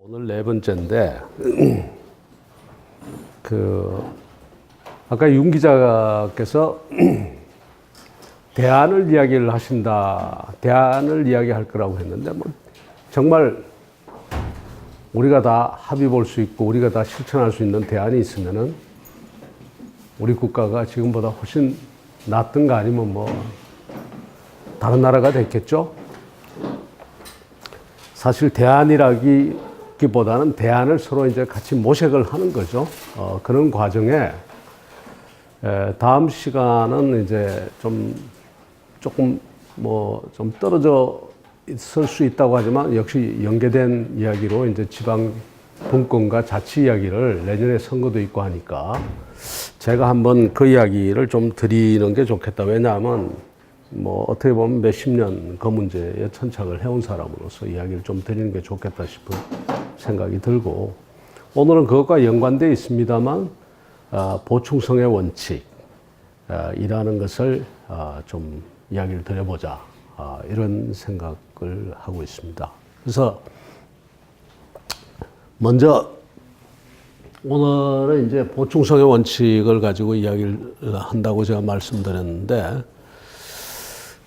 오늘 네 번째인데 아까 윤 기자께서 대안을 이야기를 하신다, 대안을 이야기할 거라고 했는데 뭐 정말 우리가 다 합의 볼 수 있고 우리가 다 실천할 수 있는 대안이 있으면은 우리 국가가 지금보다 훨씬 낫든가 아니면 뭐 다른 나라가 됐겠죠. 사실 대안이라기보다는 대안을 서로 이제 같이 모색을 하는 거죠. 그런 과정에 다음 시간은 이제 조금 뭐 좀 떨어져 있을 수 있다고 하지만 역시 연계된 이야기로 이제 지방 분권과 자치 이야기를 내년에 선거도 있고 하니까 제가 한번 그 이야기를 좀 드리는 게 좋겠다. 왜냐하면 뭐 어떻게 보면 몇십 년 그 문제에 천착을 해온 사람으로서 이야기를 좀 드리는 게 좋겠다 싶은 생각이 들고, 오늘은 그것과 연관되어 있습니다만 보충성의 원칙이라는 것을 좀 이야기를 드려보자, 이런 생각을 하고 있습니다. 그래서 먼저 오늘은 이제 보충성의 원칙을 가지고 이야기를 한다고 제가 말씀드렸는데,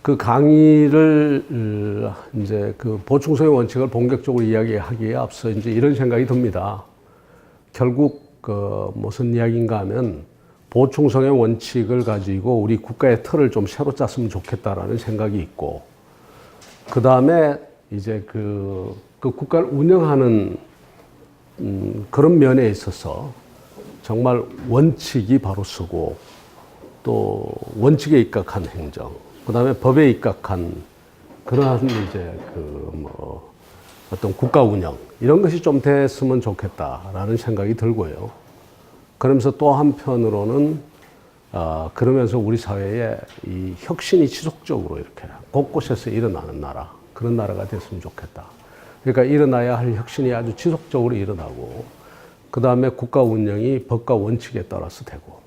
그 강의를 이제 그 보충성의 원칙을 본격적으로 이야기하기에 앞서 이제 이런 생각이 듭니다. 결국 무슨 이야기인가 하면 보충성의 원칙을 가지고 우리 국가의 틀을 좀 새로 짰으면 좋겠다라는 생각이 있고, 그 다음에 이제 그 국가를 운영하는 그런 면에 있어서 정말 원칙이 바로 서고 또 원칙에 입각한 행정, 그 다음에 법에 입각한 그러한 이제 어떤 국가 운영, 이런 것이 좀 됐으면 좋겠다라는 생각이 들고요. 그러면서 또 한편으로는 그러면서 우리 사회에 이 혁신이 지속적으로 이렇게 곳곳에서 일어나는 나라, 그런 나라가 됐으면 좋겠다. 그러니까 일어나야 할 혁신이 아주 지속적으로 일어나고, 그 다음에 국가 운영이 법과 원칙에 따라서 되고,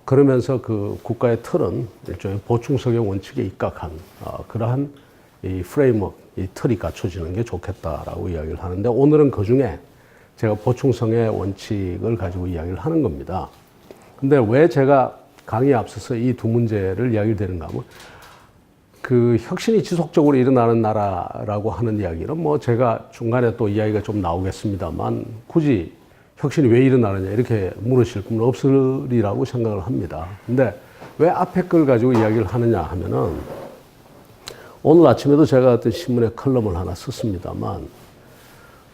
그러면서 그 국가의 틀은 일종의 보충성의 원칙에 입각한 그러한 이 프레임워크, 이 틀이 갖춰지는 게 좋겠다라고 이야기를 하는데, 오늘은 그 중에 제가 보충성의 원칙을 가지고 이야기를 하는 겁니다. 근데 왜 제가 강의에 앞서서 이 두 문제를 이야기를 드리는가 하면, 그 혁신이 지속적으로 일어나는 나라라고 하는 이야기는 뭐 제가 중간에 또 이야기가 좀 나오겠습니다만, 굳이 혁신이 왜 일어나느냐 이렇게 물으실 분은 없으리라고 생각을 합니다. 근데 왜 앞에 걸 가지고 이야기를 하느냐 하면은, 오늘 아침에도 제가 어떤 신문에 칼럼을 하나 썼습니다만,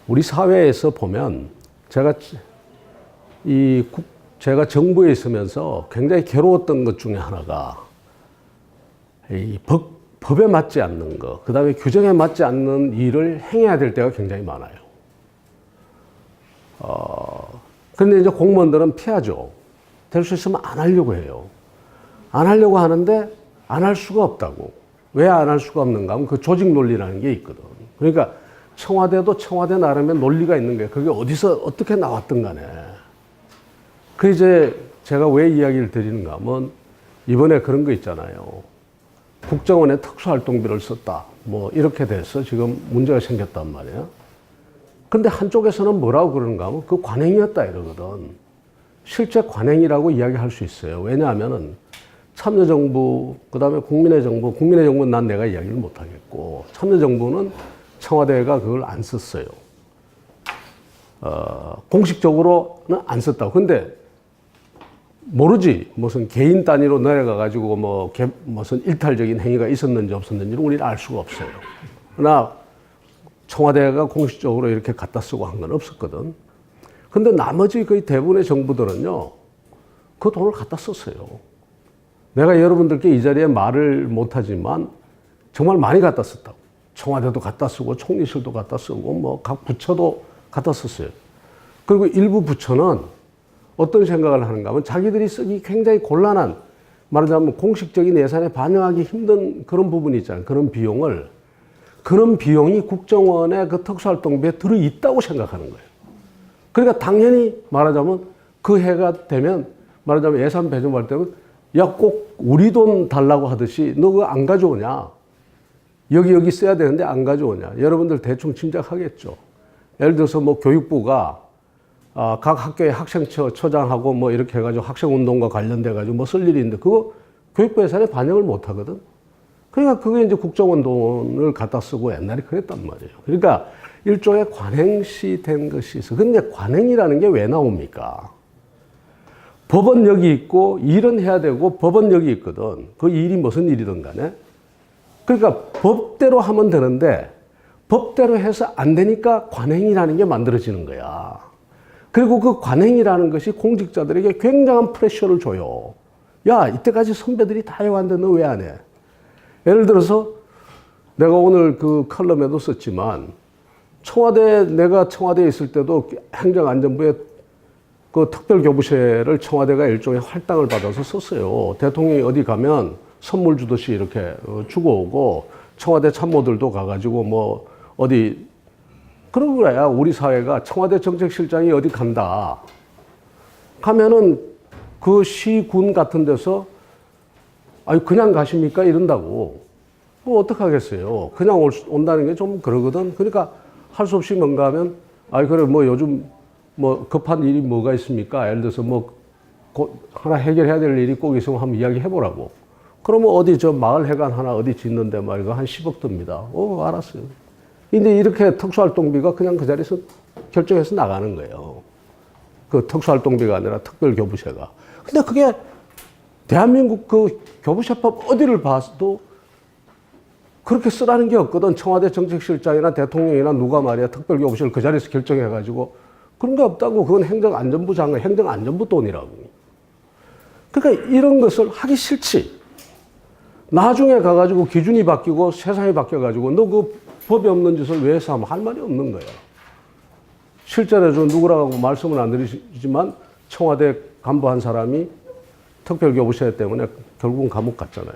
우리 사회에서 보면 제가 정부에 있으면서 굉장히 괴로웠던 것 중에 하나가 이 법에 맞지 않는 것, 그 다음에 규정에 맞지 않는 일을 행해야 될 때가 굉장히 많아요. 그런데 이제 공무원들은 피하죠. 될 수 있으면 안 하려고 해요. 안 하려고 하는데 안 할 수가 없다고. 왜 안 할 수가 없는가 하면 그 조직 논리라는 게 있거든. 그러니까 청와대도 청와대 나름의 논리가 있는 거예요. 그게 어디서 어떻게 나왔든 간에. 그 이제 제가 왜 이야기를 드리는가 하면, 이번에 그런 거 있잖아요. 국정원에 특수활동비를 썼다, 뭐 이렇게 돼서 지금 문제가 생겼단 말이에요. 근데 한쪽에서는 뭐라고 그러는가 하면 그 관행이었다 이러거든. 실제 관행이라고 이야기할 수 있어요. 왜냐하면은 참여정부, 그 다음에 국민의 정부는 난 내가 이야기를 못 하겠고, 참여정부는 청와대가 그걸 안 썼어요. 공식적으로는 안 썼다고. 근데 모르지. 무슨 개인 단위로 내려가가지고 무슨 일탈적인 행위가 있었는지 없었는지는 우리는 알 수가 없어요. 그러나 청와대가 공식적으로 이렇게 갖다 쓰고 한 건 없었거든. 근데 나머지 거의 대부분의 정부들은요, 그 돈을 갖다 썼어요. 내가 여러분들께 이 자리에 말을 못하지만 정말 많이 갖다 썼다고. 청와대도 갖다 쓰고 총리실도 갖다 쓰고 뭐 각 부처도 갖다 썼어요. 그리고 일부 부처는 어떤 생각을 하는가 하면, 자기들이 쓰기 굉장히 곤란한, 말하자면 공식적인 예산에 반영하기 힘든 그런 부분이 있잖아요. 그런 비용이 국정원의 그 특수활동비에 들어있다고 생각하는 거예요. 그러니까 당연히 말하자면 그 해가 되면, 말하자면 예산 배정할 때는 야, 꼭 우리 돈 달라고 하듯이 너 그거 안 가져오냐? 여기 써야 되는데 안 가져오냐? 여러분들 대충 짐작하겠죠. 예를 들어서 뭐 교육부가 각 학교의 학생처장하고 뭐 이렇게 해가지고 학생운동과 관련돼가지고 뭐 쓸 일이 있는데 그거 교육부 예산에 반영을 못 하거든. 그러니까 그게 이제 국정원 돈을 갖다 쓰고 옛날에 그랬단 말이에요. 그러니까 일종의 관행시 된 것이 있어. 근데 관행이라는 게 왜 나옵니까? 법은 여기 있고 일은 해야 되고 법은 여기 있거든. 그 일이 무슨 일이든 간에. 그러니까 법대로 하면 되는데 법대로 해서 안 되니까 관행이라는 게 만들어지는 거야. 그리고 그 관행이라는 것이 공직자들에게 굉장한 프레셔를 줘요. 야, 이때까지 선배들이 다 해왔는데 너 왜 안 해? 예를 들어서 내가 오늘 그 칼럼에도 썼지만 내가 청와대에 있을 때도 행정안전부에 그 특별교부세를 청와대가 일종의 할당을 받아서 썼어요. 대통령이 어디 가면 선물 주듯이 이렇게 주고 오고 청와대 참모들도 가가지고 뭐 어디 그런 거야. 우리 사회가 청와대 정책실장이 어디 간다 가면은 그 시군 같은 데서 아니 그냥 가십니까 이런다고. 뭐 어떡하겠어요. 그냥 온다는 게 좀 그러거든. 그러니까 할 수 없이 뭔가 하면 아니 그래 뭐 요즘 뭐 급한 일이 뭐가 있습니까? 예를 들어서 뭐 하나 해결해야 될 일이 꼭 있으면 한번 이야기 해보라고. 그러면 어디 저 마을회관 하나 어디 짓는데 말이야 한 10억 듭니다. 알았어요. 근데 이렇게 특수활동비가 그냥 그 자리에서 결정해서 나가는 거예요. 그 특수활동비가 아니라 특별교부세가. 근데 그게 대한민국 그 교부세법 어디를 봐도 그렇게 쓰라는 게 없거든. 청와대 정책실장이나 대통령이나 누가 말이야 특별교부세를 그 자리에서 결정해가지고 그런 게 없다고. 그건 행정안전부 장관, 행정안전부 돈이라고. 그러니까 이런 것을 하기 싫지. 나중에 가가지고 기준이 바뀌고 세상이 바뀌어가지고 너 그 법이 없는 짓을 왜 해서 하면 할 말이 없는 거야. 실제로 저 누구라고 말씀은 안 드리지만 청와대 간부 한 사람이 특별교부세 때문에 결국은 감옥 갔잖아요.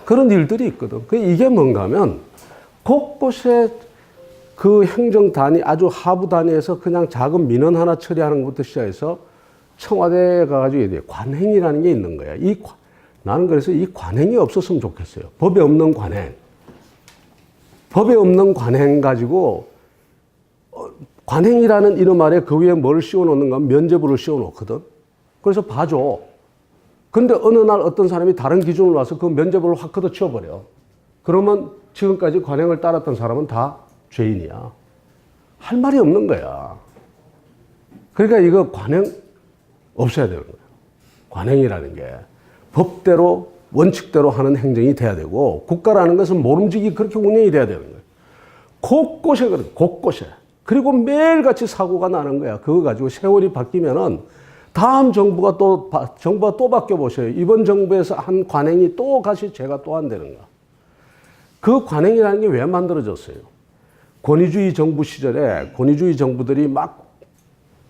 그런 일들이 있거든. 이게 뭔가 하면 곳곳에 그 행정단위, 아주 하부 단위에서 그냥 작은 민원 하나 처리하는 것부터 시작해서 청와대에 가가지고 관행이라는 게 있는 거야. 나는 그래서 이 관행이 없었으면 좋겠어요. 법에 없는 관행. 법에 없는 관행 가지고 관행이라는 이름 아래 그 위에 뭘 씌워놓는가 하면 면죄부를 씌워놓거든. 그래서 봐줘. 근데 어느 날 어떤 사람이 다른 기준으로 와서 그 면죄부를 확 걷어치워버려. 그러면 지금까지 관행을 따랐던 사람은 다 죄인이야. 할 말이 없는 거야. 그러니까 이거 관행 없어야 되는 거야. 관행이라는 게 법대로 원칙대로 하는 행정이 돼야 되고 국가라는 것은 모름지기 그렇게 운영이 돼야 되는 거야. 곳곳에 그래. 곳곳에. 그리고 매일같이 사고가 나는 거야. 그거 가지고 세월이 바뀌면은 다음 정부가 또 바뀌어 보세요. 이번 정부에서 한 관행이 또 다시 죄가 또 안 되는 거야. 그 관행이라는 게 왜 만들어졌어요? 권위주의 정부 시절에 권위주의 정부들이 막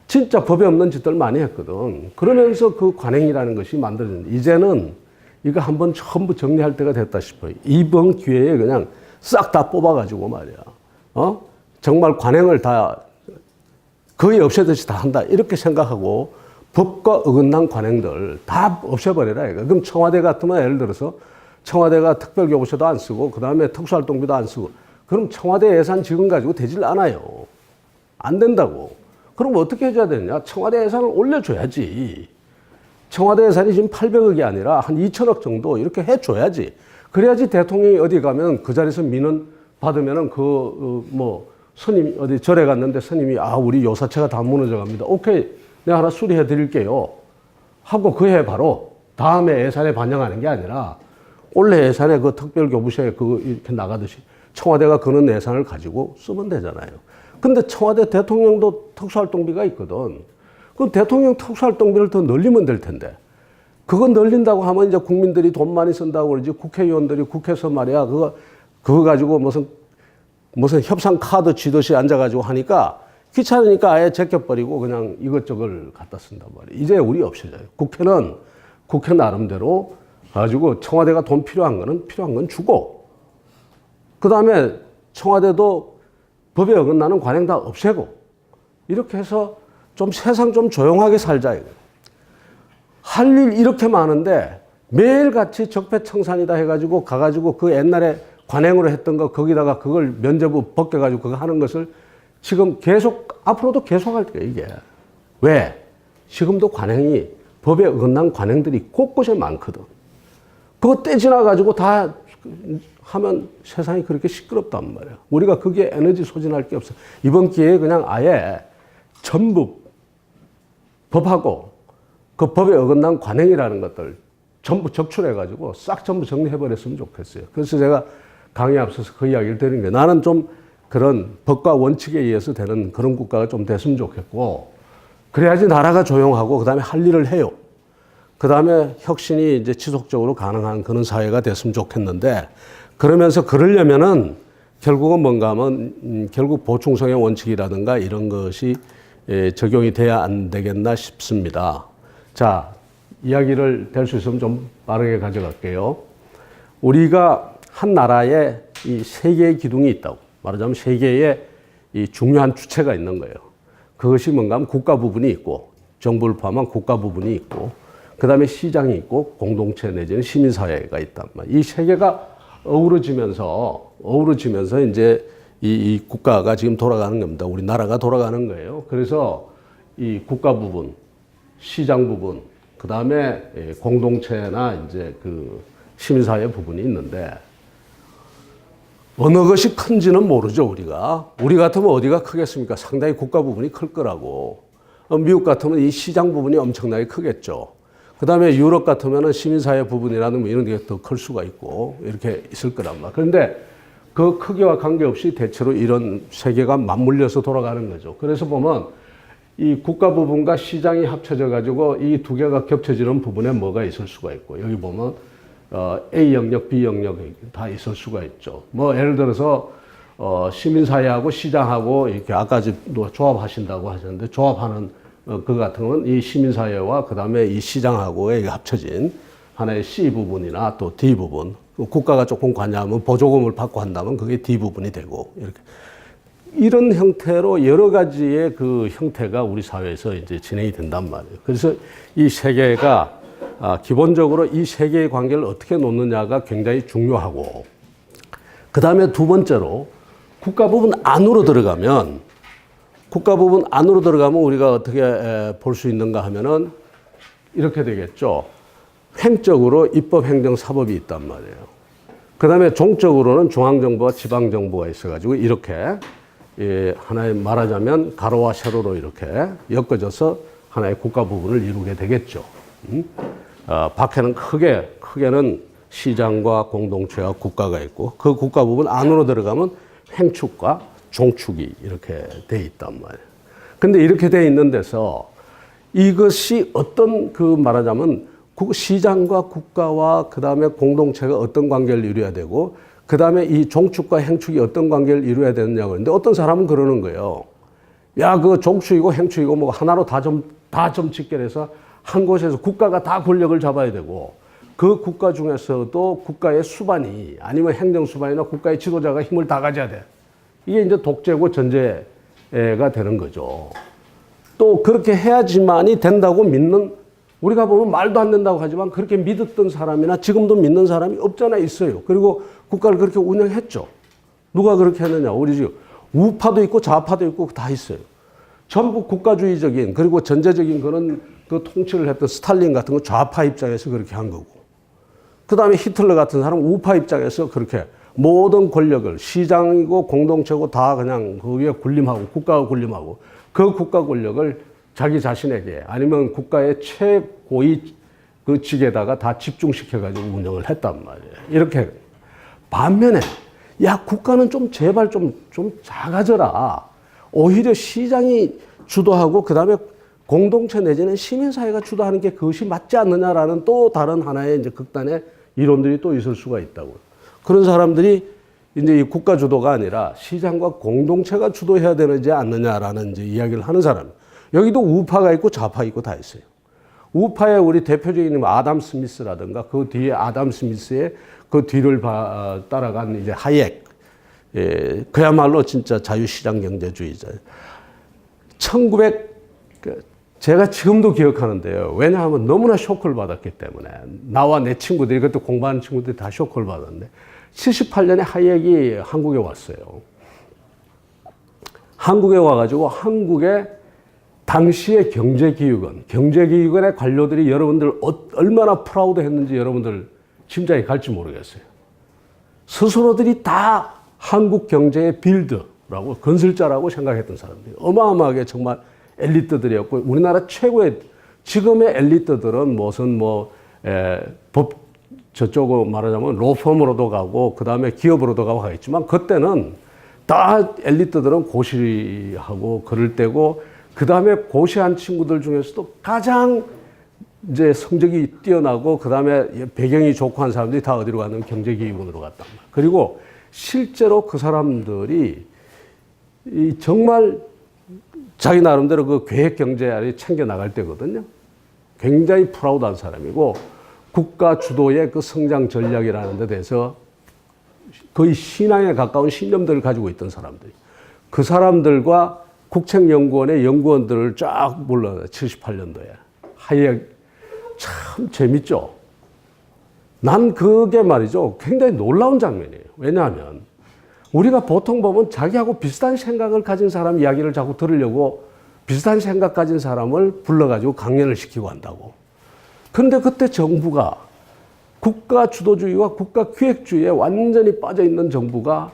진짜 법에 없는 짓들 많이 했거든. 그러면서 그 관행이라는 것이 만들어졌는데 이제는 이거 한번 전부 정리할 때가 됐다 싶어요. 이번 기회에 그냥 싹 다 뽑아가지고 말이야. 정말 관행을 다 거의 없애듯이 다 한다. 이렇게 생각하고 법과 어긋난 관행들 다 없애버려라. 이거. 그럼 청와대 같으면 예를 들어서 청와대가 특별교부세도 안 쓰고 그 다음에 특수활동비도 안 쓰고 그럼 청와대 예산 지금 가지고 되질 않아요. 안 된다고. 그럼 어떻게 해줘야 되느냐? 청와대 예산을 올려줘야지. 청와대 예산이 지금 800억이 아니라 한 2천억 정도 이렇게 해줘야지. 그래야지 대통령이 어디 가면 그 자리에서 민원 받으면은 스님 어디 절에 갔는데 스님이 우리 요사체가 다 무너져 갑니다. 오케이. 내가 하나 수리해 드릴게요. 하고 그 해 바로 다음에 예산에 반영하는 게 아니라 올해 예산에 그 특별교부세 이렇게 나가듯이 청와대가 그런 예산을 가지고 쓰면 되잖아요. 근데 청와대 대통령도 특수활동비가 있거든. 그럼 대통령 특수활동비를 더 늘리면 될 텐데. 그거 늘린다고 하면 이제 국민들이 돈 많이 쓴다고 그러지 국회의원들이 국회에서 말이야. 그거 가지고 무슨 협상 카드 쥐듯이 앉아가지고 하니까 귀찮으니까 아예 제껴버리고 그냥 이것저것 갖다 쓴단 말이에요. 이제 우리 없어져요. 국회는 국회 나름대로 가지고 청와대가 돈 필요한 건 주고 그 다음에 청와대도 법에 어긋나는 관행 다 없애고 이렇게 해서 좀 세상 좀 조용하게 살자. 할 일 이렇게 많은데 매일같이 적폐청산이다 해가지고 가가지고 그 옛날에 관행으로 했던 거 거기다가 그걸 면죄부 벗겨가지고 그거 하는 것을 지금 계속, 앞으로도 계속할 거예요, 이게. 왜? 지금도 관행이, 법에 어긋난 관행들이 곳곳에 많거든. 그거 떼지나가지고 다 하면 세상이 그렇게 시끄럽단 말이야. 우리가 거기에 에너지 소진할 게 없어. 이번 기회에 그냥 아예 전부 법하고 그 법에 어긋난 관행이라는 것들 전부 적출해가지고 싹 전부 정리해버렸으면 좋겠어요. 그래서 제가 강의에 앞서서 그 이야기를 드린 거예요. 나는 좀 그런 법과 원칙에 의해서 되는 그런 국가가 좀 됐으면 좋겠고, 그래야지 나라가 조용하고 그 다음에 할 일을 해요. 그 다음에 혁신이 이제 지속적으로 가능한 그런 사회가 됐으면 좋겠는데, 그러면서 그러려면은 결국은 뭔가 하면 결국 보충성의 원칙이라든가 이런 것이 적용이 돼야 안 되겠나 싶습니다. 자, 이야기를 될 수 있으면 좀 빠르게 가져갈게요. 우리가 한 나라에 이 세 개의 기둥이 있다고. 말하자면 세 개의 이 중요한 주체가 있는 거예요. 그것이 뭔가 하면 국가 부분이 있고, 정부를 포함한 국가 부분이 있고, 그 다음에 시장이 있고, 공동체 내지는 시민사회가 있단 말이에요. 이 세 개가 어우러지면서 이제 이 국가가 지금 돌아가는 겁니다. 우리나라가 돌아가는 거예요. 그래서 이 국가 부분, 시장 부분, 그 다음에 공동체나 이제 그 시민사회 부분이 있는데, 어느 것이 큰지는 모르죠, 우리가. 우리 같으면 어디가 크겠습니까? 상당히 국가 부분이 클 거라고. 미국 같으면 이 시장 부분이 엄청나게 크겠죠. 그 다음에 유럽 같으면 시민사회 부분이라는 뭐 이런 게 더 클 수가 있고, 이렇게 있을 거란 말이야. 그런데 그 크기와 관계없이 대체로 이런 세계가 맞물려서 돌아가는 거죠. 그래서 보면 이 국가 부분과 시장이 합쳐져 가지고 이 두 개가 겹쳐지는 부분에 뭐가 있을 수가 있고, 여기 보면 A 영역, B 영역이 다 있을 수가 있죠. 뭐 예를 들어서 시민사회하고 시장하고 이렇게 아까 조합하신다고 하셨는데, 조합하는 그 같은 건 이 시민사회와 그 다음에 이 시장하고의 합쳐진 하나의 C 부분이나 또 D 부분, 국가가 조금 관여하면 보조금을 받고 한다면 그게 D 부분이 되고, 이렇게 이런 형태로 여러 가지의 그 형태가 우리 사회에서 이제 진행이 된단 말이에요. 그래서 이 세 개가 기본적으로 이 세 개의 관계를 어떻게 놓느냐가 굉장히 중요하고, 그 다음에 두 번째로 국가 부분 안으로 들어가면 우리가 어떻게 볼 수 있는가 하면은 이렇게 되겠죠. 횡적으로 입법, 행정, 사법이 있단 말이에요. 그 다음에 종적으로는 중앙정부와 지방정부가 있어가지고 이렇게 하나의 말하자면 가로와 세로로 이렇게 엮어져서 하나의 국가 부분을 이루게 되겠죠. 밖에는 크게는 시장과 공동체와 국가가 있고, 그 국가 부분 안으로 들어가면 횡축과 종축이 이렇게 돼 있단 말이에요. 근데 이렇게 돼 있는 데서 이것이 어떤 말하자면 시장과 국가와 그 다음에 공동체가 어떤 관계를 이루어야 되고, 그 다음에 이 종축과 행축이 어떤 관계를 이루어야 되느냐고 하는데, 어떤 사람은 그러는 거예요. 야, 그 종축이고 행축이고 뭐 하나로 다 직결해서 한 곳에서 국가가 다 권력을 잡아야 되고, 그 국가 중에서도 국가의 수반이 아니면 행정 수반이나 국가의 지도자가 힘을 다 가져야 돼. 이게 이제 독재고 전제가 되는 거죠. 또 그렇게 해야지만이 된다고 믿는, 우리가 보면 말도 안 된다고 하지만 그렇게 믿었던 사람이나 지금도 믿는 사람이 없잖아, 있어요. 그리고 국가를 그렇게 운영했죠. 누가 그렇게 했느냐? 우리 지금 우파도 있고 좌파도 있고 다 있어요. 전부 국가주의적인, 그리고 전제적인 그런 그 통치를 했던 스탈린 같은 거 좌파 입장에서 그렇게 한 거고, 그 다음에 히틀러 같은 사람은 우파 입장에서 그렇게 모든 권력을, 시장이고 공동체고 다 그냥 거기에 군림하고, 국가가 군림하고, 그 국가 권력을 자기 자신에게 아니면 국가의 최고위 그 직에다가 다 집중시켜가지고 운영을 했단 말이에요. 이렇게. 반면에, 야, 국가는 좀 제발 좀 작아져라. 오히려 시장이 주도하고, 그 다음에 공동체 내지는 시민사회가 주도하는 게 그것이 맞지 않느냐라는 또 다른 하나의 이제 극단의 이론들이 또 있을 수가 있다고요. 그런 사람들이 이제 이 국가 주도가 아니라 시장과 공동체가 주도해야 되지 않느냐라는 이제 이야기를 하는 사람. 여기도 우파가 있고 좌파 있고 다 있어요. 우파의 우리 대표적인 아담 스미스라든가 그 뒤에 아담 스미스의 그 뒤를 따라간 이제 하이엑. 그야말로 진짜 자유시장 경제주의자예요. 제가 지금도 기억하는데요. 왜냐하면 너무나 쇼크를 받았기 때문에. 나와 내 친구들이, 그때 공부하는 친구들이 다 쇼크를 받았는데, 78년에 하이엑이 한국에 왔어요. 한국에 와가지고 한국의 당시의 경제기획원의 관료들이 여러분들 얼마나 프라우드 했는지 여러분들 짐작이 갈지 모르겠어요. 스스로들이 다 한국 경제의 빌드라고, 건설자라고 생각했던 사람들이 어마어마하게 정말 엘리트들이었고, 우리나라 최고의, 지금의 엘리트들은 무슨 저쪽으로 말하자면 로펌으로도 가고, 그 다음에 기업으로도 가고 하겠지만, 그때는 다 엘리트들은 고시하고 그럴 때고, 그 다음에 고시한 친구들 중에서도 가장 이제 성적이 뛰어나고, 그 다음에 배경이 좋고 한 사람들이 다 어디로 가는 경제기획원으로 갔단 말이에요. 그리고 실제로 그 사람들이 정말 자기 나름대로 그 계획 경제를 챙겨 나갈 때거든요. 굉장히 프라우드한 사람이고, 국가 주도의 그 성장 전략이라는 데 대해서 거의 신앙에 가까운 신념들을 가지고 있던 사람들이. 그 사람들과 국책연구원의 연구원들을 쫙 불러요. 78년도에. 하이엑, 참 재밌죠? 난 그게 말이죠. 굉장히 놀라운 장면이에요. 왜냐하면 우리가 보통 보면 자기하고 비슷한 생각을 가진 사람 이야기를 자꾸 들으려고 비슷한 생각 가진 사람을 불러가지고 강연을 시키고 한다고. 근데 그때 정부가 국가 주도주의와 국가 기획주의에 완전히 빠져 있는 정부가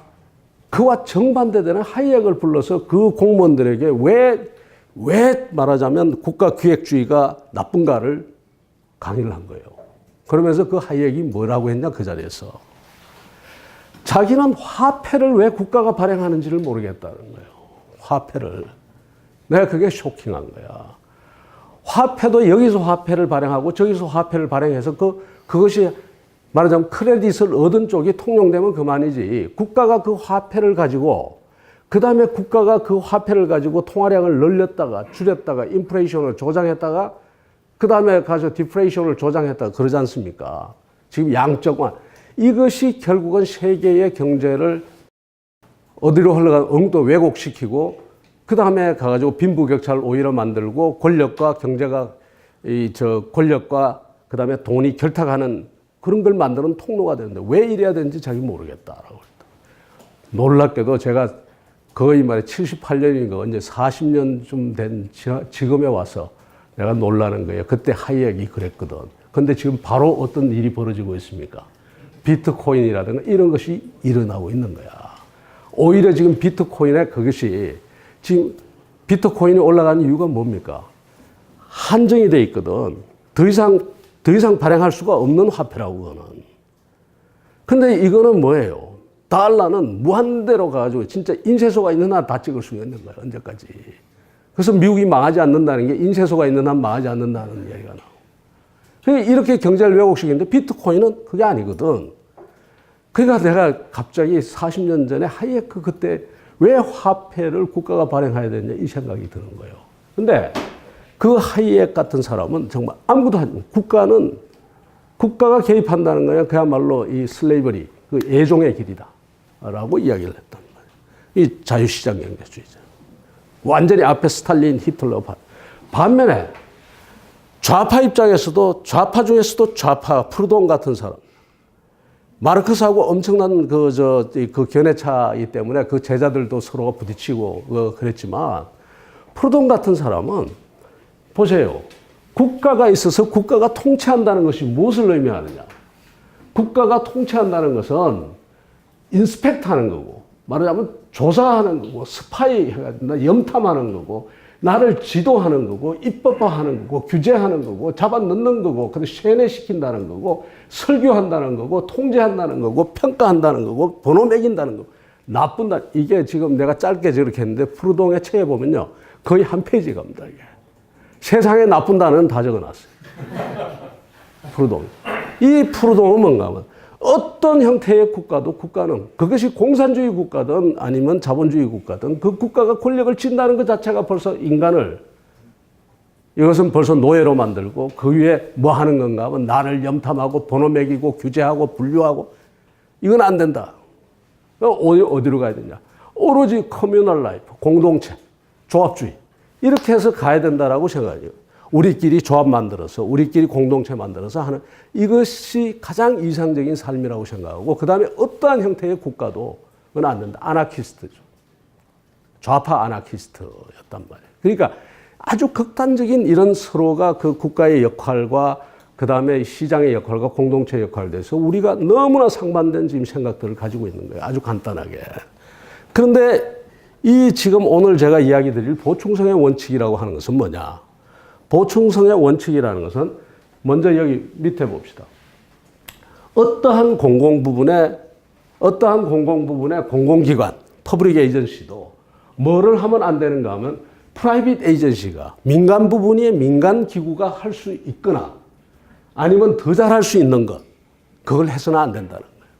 그와 정반대되는 하이엑을 불러서 그 공무원들에게 왜 말하자면 국가 기획주의가 나쁜가를 강의를 한 거예요. 그러면서 그 하이엑이 뭐라고 했냐, 그 자리에서. 자기는 화폐를 왜 국가가 발행하는지를 모르겠다는 거예요. 화폐를. 내가 그게 쇼킹한 거야. 화폐도 여기서 화폐를 발행하고 저기서 화폐를 발행해서 그것이 말하자면 크레딧을 얻은 쪽이 통용되면 그만이지. 국가가 그 화폐를 가지고, 그 다음에 국가가 그 화폐를 가지고 통화량을 늘렸다가 줄였다가 인플레이션을 조장했다가 그 다음에 가서 디플레이션을 조장했다가 그러지 않습니까? 지금 양적완. 이것이 결국은 세계의 경제를 어디로 흘러간 엉뚱 왜곡시키고, 그 다음에 가가지고 빈부격차를 오히려 만들고, 권력과 경제가, 권력과 그 다음에 돈이 결탁하는 그런 걸 만드는 통로가 되는데 왜 이래야 되는지 자기 모르겠다라고 했다. 놀랍게도 제가 거의 말해 78년인가 언제 40년쯤 된 지금에 와서 내가 놀라는 거예요. 그때 하이엑이 그랬거든. 근데 지금 바로 어떤 일이 벌어지고 있습니까? 비트코인이라든가 이런 것이 일어나고 있는 거야. 오히려 지금 비트코인의 그것이 지금 비트코인이 올라가는 이유가 뭡니까? 한정이 돼 있거든. 더 이상 발행할 수가 없는 화폐라고, 그거는. 근데 이거는 뭐예요? 달러는 무한대로 가가지고 진짜 인쇄소가 있는 한 다 찍을 수 있는 거예요. 언제까지. 그래서 미국이 망하지 않는다는 게 인쇄소가 있는 한 망하지 않는다는 이야기가 나오고. 이렇게 경제를 왜곡시키는데 비트코인은 그게 아니거든. 그러니까 내가 갑자기 40년 전에 하이에크 그때 왜 화폐를 국가가 발행해야 되냐 이 생각이 드는 거예요. 근데 그 하이엑 같은 사람은 정말 아무것도 하지. 국가가 개입한다는 거야 그야말로 이 슬레이버리, 그 애종의 길이다라고 이야기를 했단 말이에요. 이 자유시장 경제주의자. 완전히 앞에 스탈린, 히틀러. 반면에 좌파 입장에서도, 좌파 중에서도 좌파, 프루돈 같은 사람. 마르크스하고 엄청난 그 견해차이기 때문에 그 제자들도 서로가 부딪히고 그랬지만, 프루돈 같은 사람은 보세요. 국가가 있어서 국가가 통치한다는 것이 무엇을 의미하느냐. 국가가 통치한다는 것은 인스펙트 하는 거고, 말하자면 조사하는 거고, 스파이 해가지고 염탐하는 거고, 나를 지도하는 거고, 입법화하는 거고, 규제하는 거고, 잡아넣는 거고, 근데 세뇌시킨다는 거고, 설교한다는 거고, 통제한다는 거고, 평가한다는 거고, 번호 매긴다는 거고, 나쁜다. 이게 지금 내가 짧게 저렇게 했는데 프루동의 책에 보면요. 거의 한 페이지 갑니다, 이게. 세상에 나쁜 단어는 다 적어놨어요. 프루동. 이 프루동은 뭔가 하면 어떤 형태의 국가는 그것이 공산주의 국가든 아니면 자본주의 국가든 그 국가가 권력을 쥔다는 것 자체가 벌써 인간을 이것은 벌써 노예로 만들고 그 위에 뭐 하는 건가 하면 나를 염탐하고 번호 매기고 규제하고 분류하고 이건 안 된다. 어디로 가야 되냐. 오로지 커뮤널 라이프, 공동체, 조합주의 이렇게 해서 가야 된다라고 생각해요. 우리끼리 조합 만들어서 우리끼리 공동체 만들어서 하는 이것이 가장 이상적인 삶이라고 생각하고 그 다음에 어떠한 형태의 국가도 그건 안 된다. 아나키스트죠. 좌파 아나키스트였단 말이에요. 그러니까 아주 극단적인 이런 서로가 그 국가의 역할과 그 다음에 시장의 역할과 공동체 역할에 대해서 우리가 너무나 상반된 지금 생각들을 가지고 있는 거예요. 아주 간단하게. 그런데 이 지금 오늘 제가 이야기 드릴 보충성의 원칙이라고 하는 것은 뭐냐? 보충성의 원칙이라는 것은 먼저 여기 밑에 봅시다. 어떠한 공공부분의 공공기관, 퍼블릭 에이전시도 뭐를 하면 안 되는가 하면 프라이빗 에이전시가 민간 부분이 민간 기구가 할 수 있거나 아니면 더 잘할 수 있는 것, 그걸 해서는 안 된다는 거예요.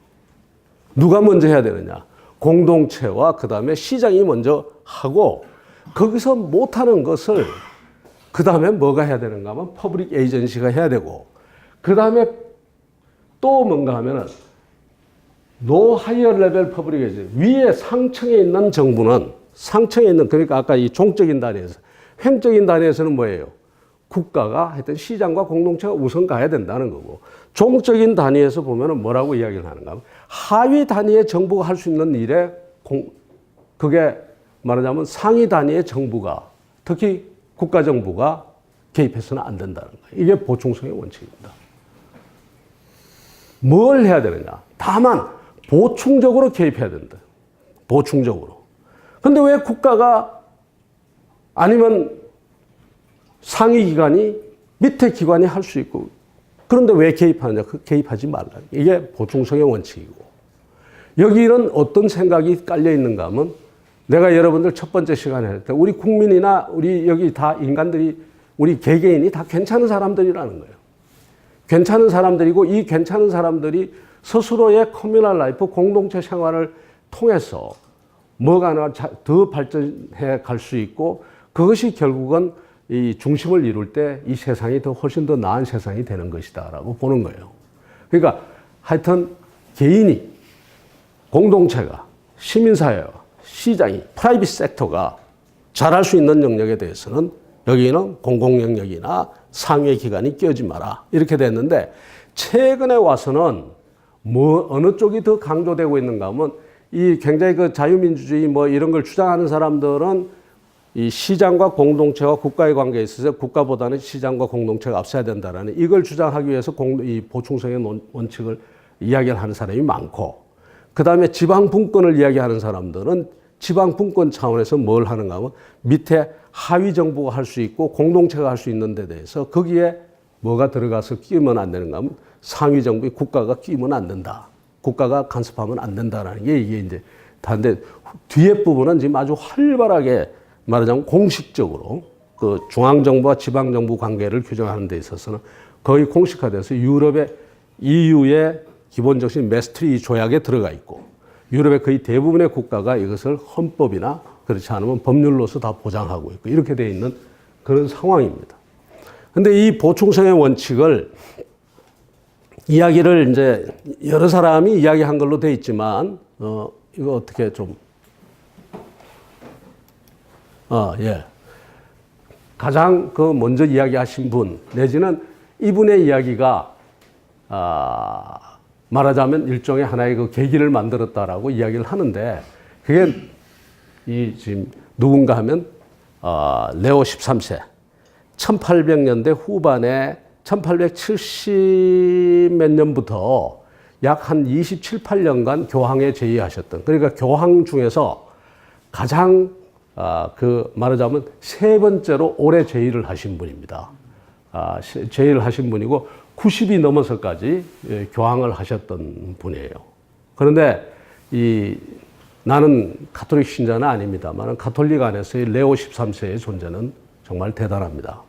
누가 먼저 해야 되느냐? 공동체와 그 다음에 시장이 먼저 하고 거기서 못하는 것을 그 다음에 뭐가 해야 되는가 하면 퍼블릭 에이전시가 해야 되고 그 다음에 또 뭔가 하면은 노 하이어 레벨 퍼블릭 에이전시 위에 상층에 있는 정부는 상층에 있는 그러니까 아까 이 종적인 단위에서 횡적인 단위에서는 뭐예요? 국가가 하여튼 시장과 공동체가 우선 가야 된다는 거고 종적인 단위에서 보면은 뭐라고 이야기를 하는가 하면 하위 단위의 정부가 할 수 있는 일에 그게 말하자면 상위 단위의 정부가 특히 국가정부가 개입해서는 안 된다는 거예요. 이게 보충성의 원칙입니다. 뭘 해야 되느냐? 다만 보충적으로 개입해야 된다. 보충적으로. 근데 왜 국가가 아니면 상위 기관이 밑에 기관이 할 수 있고 그런데 왜 개입하느냐? 개입하지 말라. 이게 보충성의 원칙이고 여기는 어떤 생각이 깔려 있는가 하면 내가 여러분들 첫 번째 시간에 할 때 우리 국민이나 우리 여기 다 인간들이 우리 개개인이 다 괜찮은 사람들이라는 거예요. 괜찮은 사람들이고 이 괜찮은 사람들이 스스로의 커뮤널 라이프 공동체 생활을 통해서 뭐가 하나 더 발전해 갈 수 있고 그것이 결국은 이 중심을 이룰 때 이 세상이 더 훨씬 더 나은 세상이 되는 것이다라고 보는 거예요. 그러니까 하여튼 개인이 공동체가 시민사회와 시장이 프라이빗 섹터가 잘할 수 있는 영역에 대해서는 여기는 공공영역이나 상위 기관이 끼어지 마라 이렇게 됐는데 최근에 와서는 뭐 어느 쪽이 더 강조되고 있는가 하면 이 굉장히 그 자유민주주의 뭐 이런 걸 주장하는 사람들은 이 시장과 공동체와 국가의 관계에 있어서 국가보다는 시장과 공동체가 앞서야 된다라는 이걸 주장하기 위해서 이 보충성의 원칙을 이야기를 하는 사람이 많고 그 다음에 지방분권을 이야기하는 사람들은 지방분권 차원에서 뭘 하는가 하면 밑에 하위 정부가 할 수 있고 공동체가 할 수 있는 데 대해서 거기에 뭐가 들어가서 끼면 안 되는가 하면 상위 정부의 국가가 끼면 안 된다. 국가가 간섭하면 안 된다라는 게 이게 이제 다른데 뒤에 부분은 지금 아주 활발하게 말하자면 공식적으로 그 중앙정부와 지방정부 관계를 규정하는 데 있어서는 거의 공식화돼서 유럽의 EU의 기본정신 메스트리 조약에 들어가 있고 유럽의 거의 대부분의 국가가 이것을 헌법이나 그렇지 않으면 법률로서 다 보장하고 있고 이렇게 되어 있는 그런 상황입니다. 그런데 이 보충성의 원칙을 이야기를 이제 여러 사람이 이야기한 걸로 되어 있지만 이거 어떻게 좀 예. 가장 그 먼저 이야기하신 분 내지는 이분의 이야기가 말하자면 일종의 하나의 그 계기를 만들었다라고 이야기를 하는데 그게 이 지금 누군가 하면 레오 13세 1800년대 후반에 1870 몇 년부터 약 한 27, 8년간 교황에 재위하셨던 그러니까 교황 중에서 가장 그 말하자면 세 번째로 오래 재위를 하신 분입니다. 재위를 하신 분이고 90이 넘어서까지 교황을 하셨던 분이에요. 그런데 나는 가톨릭 신자는 아닙니다만 가톨릭 안에서의 레오 13세의 존재는 정말 대단합니다.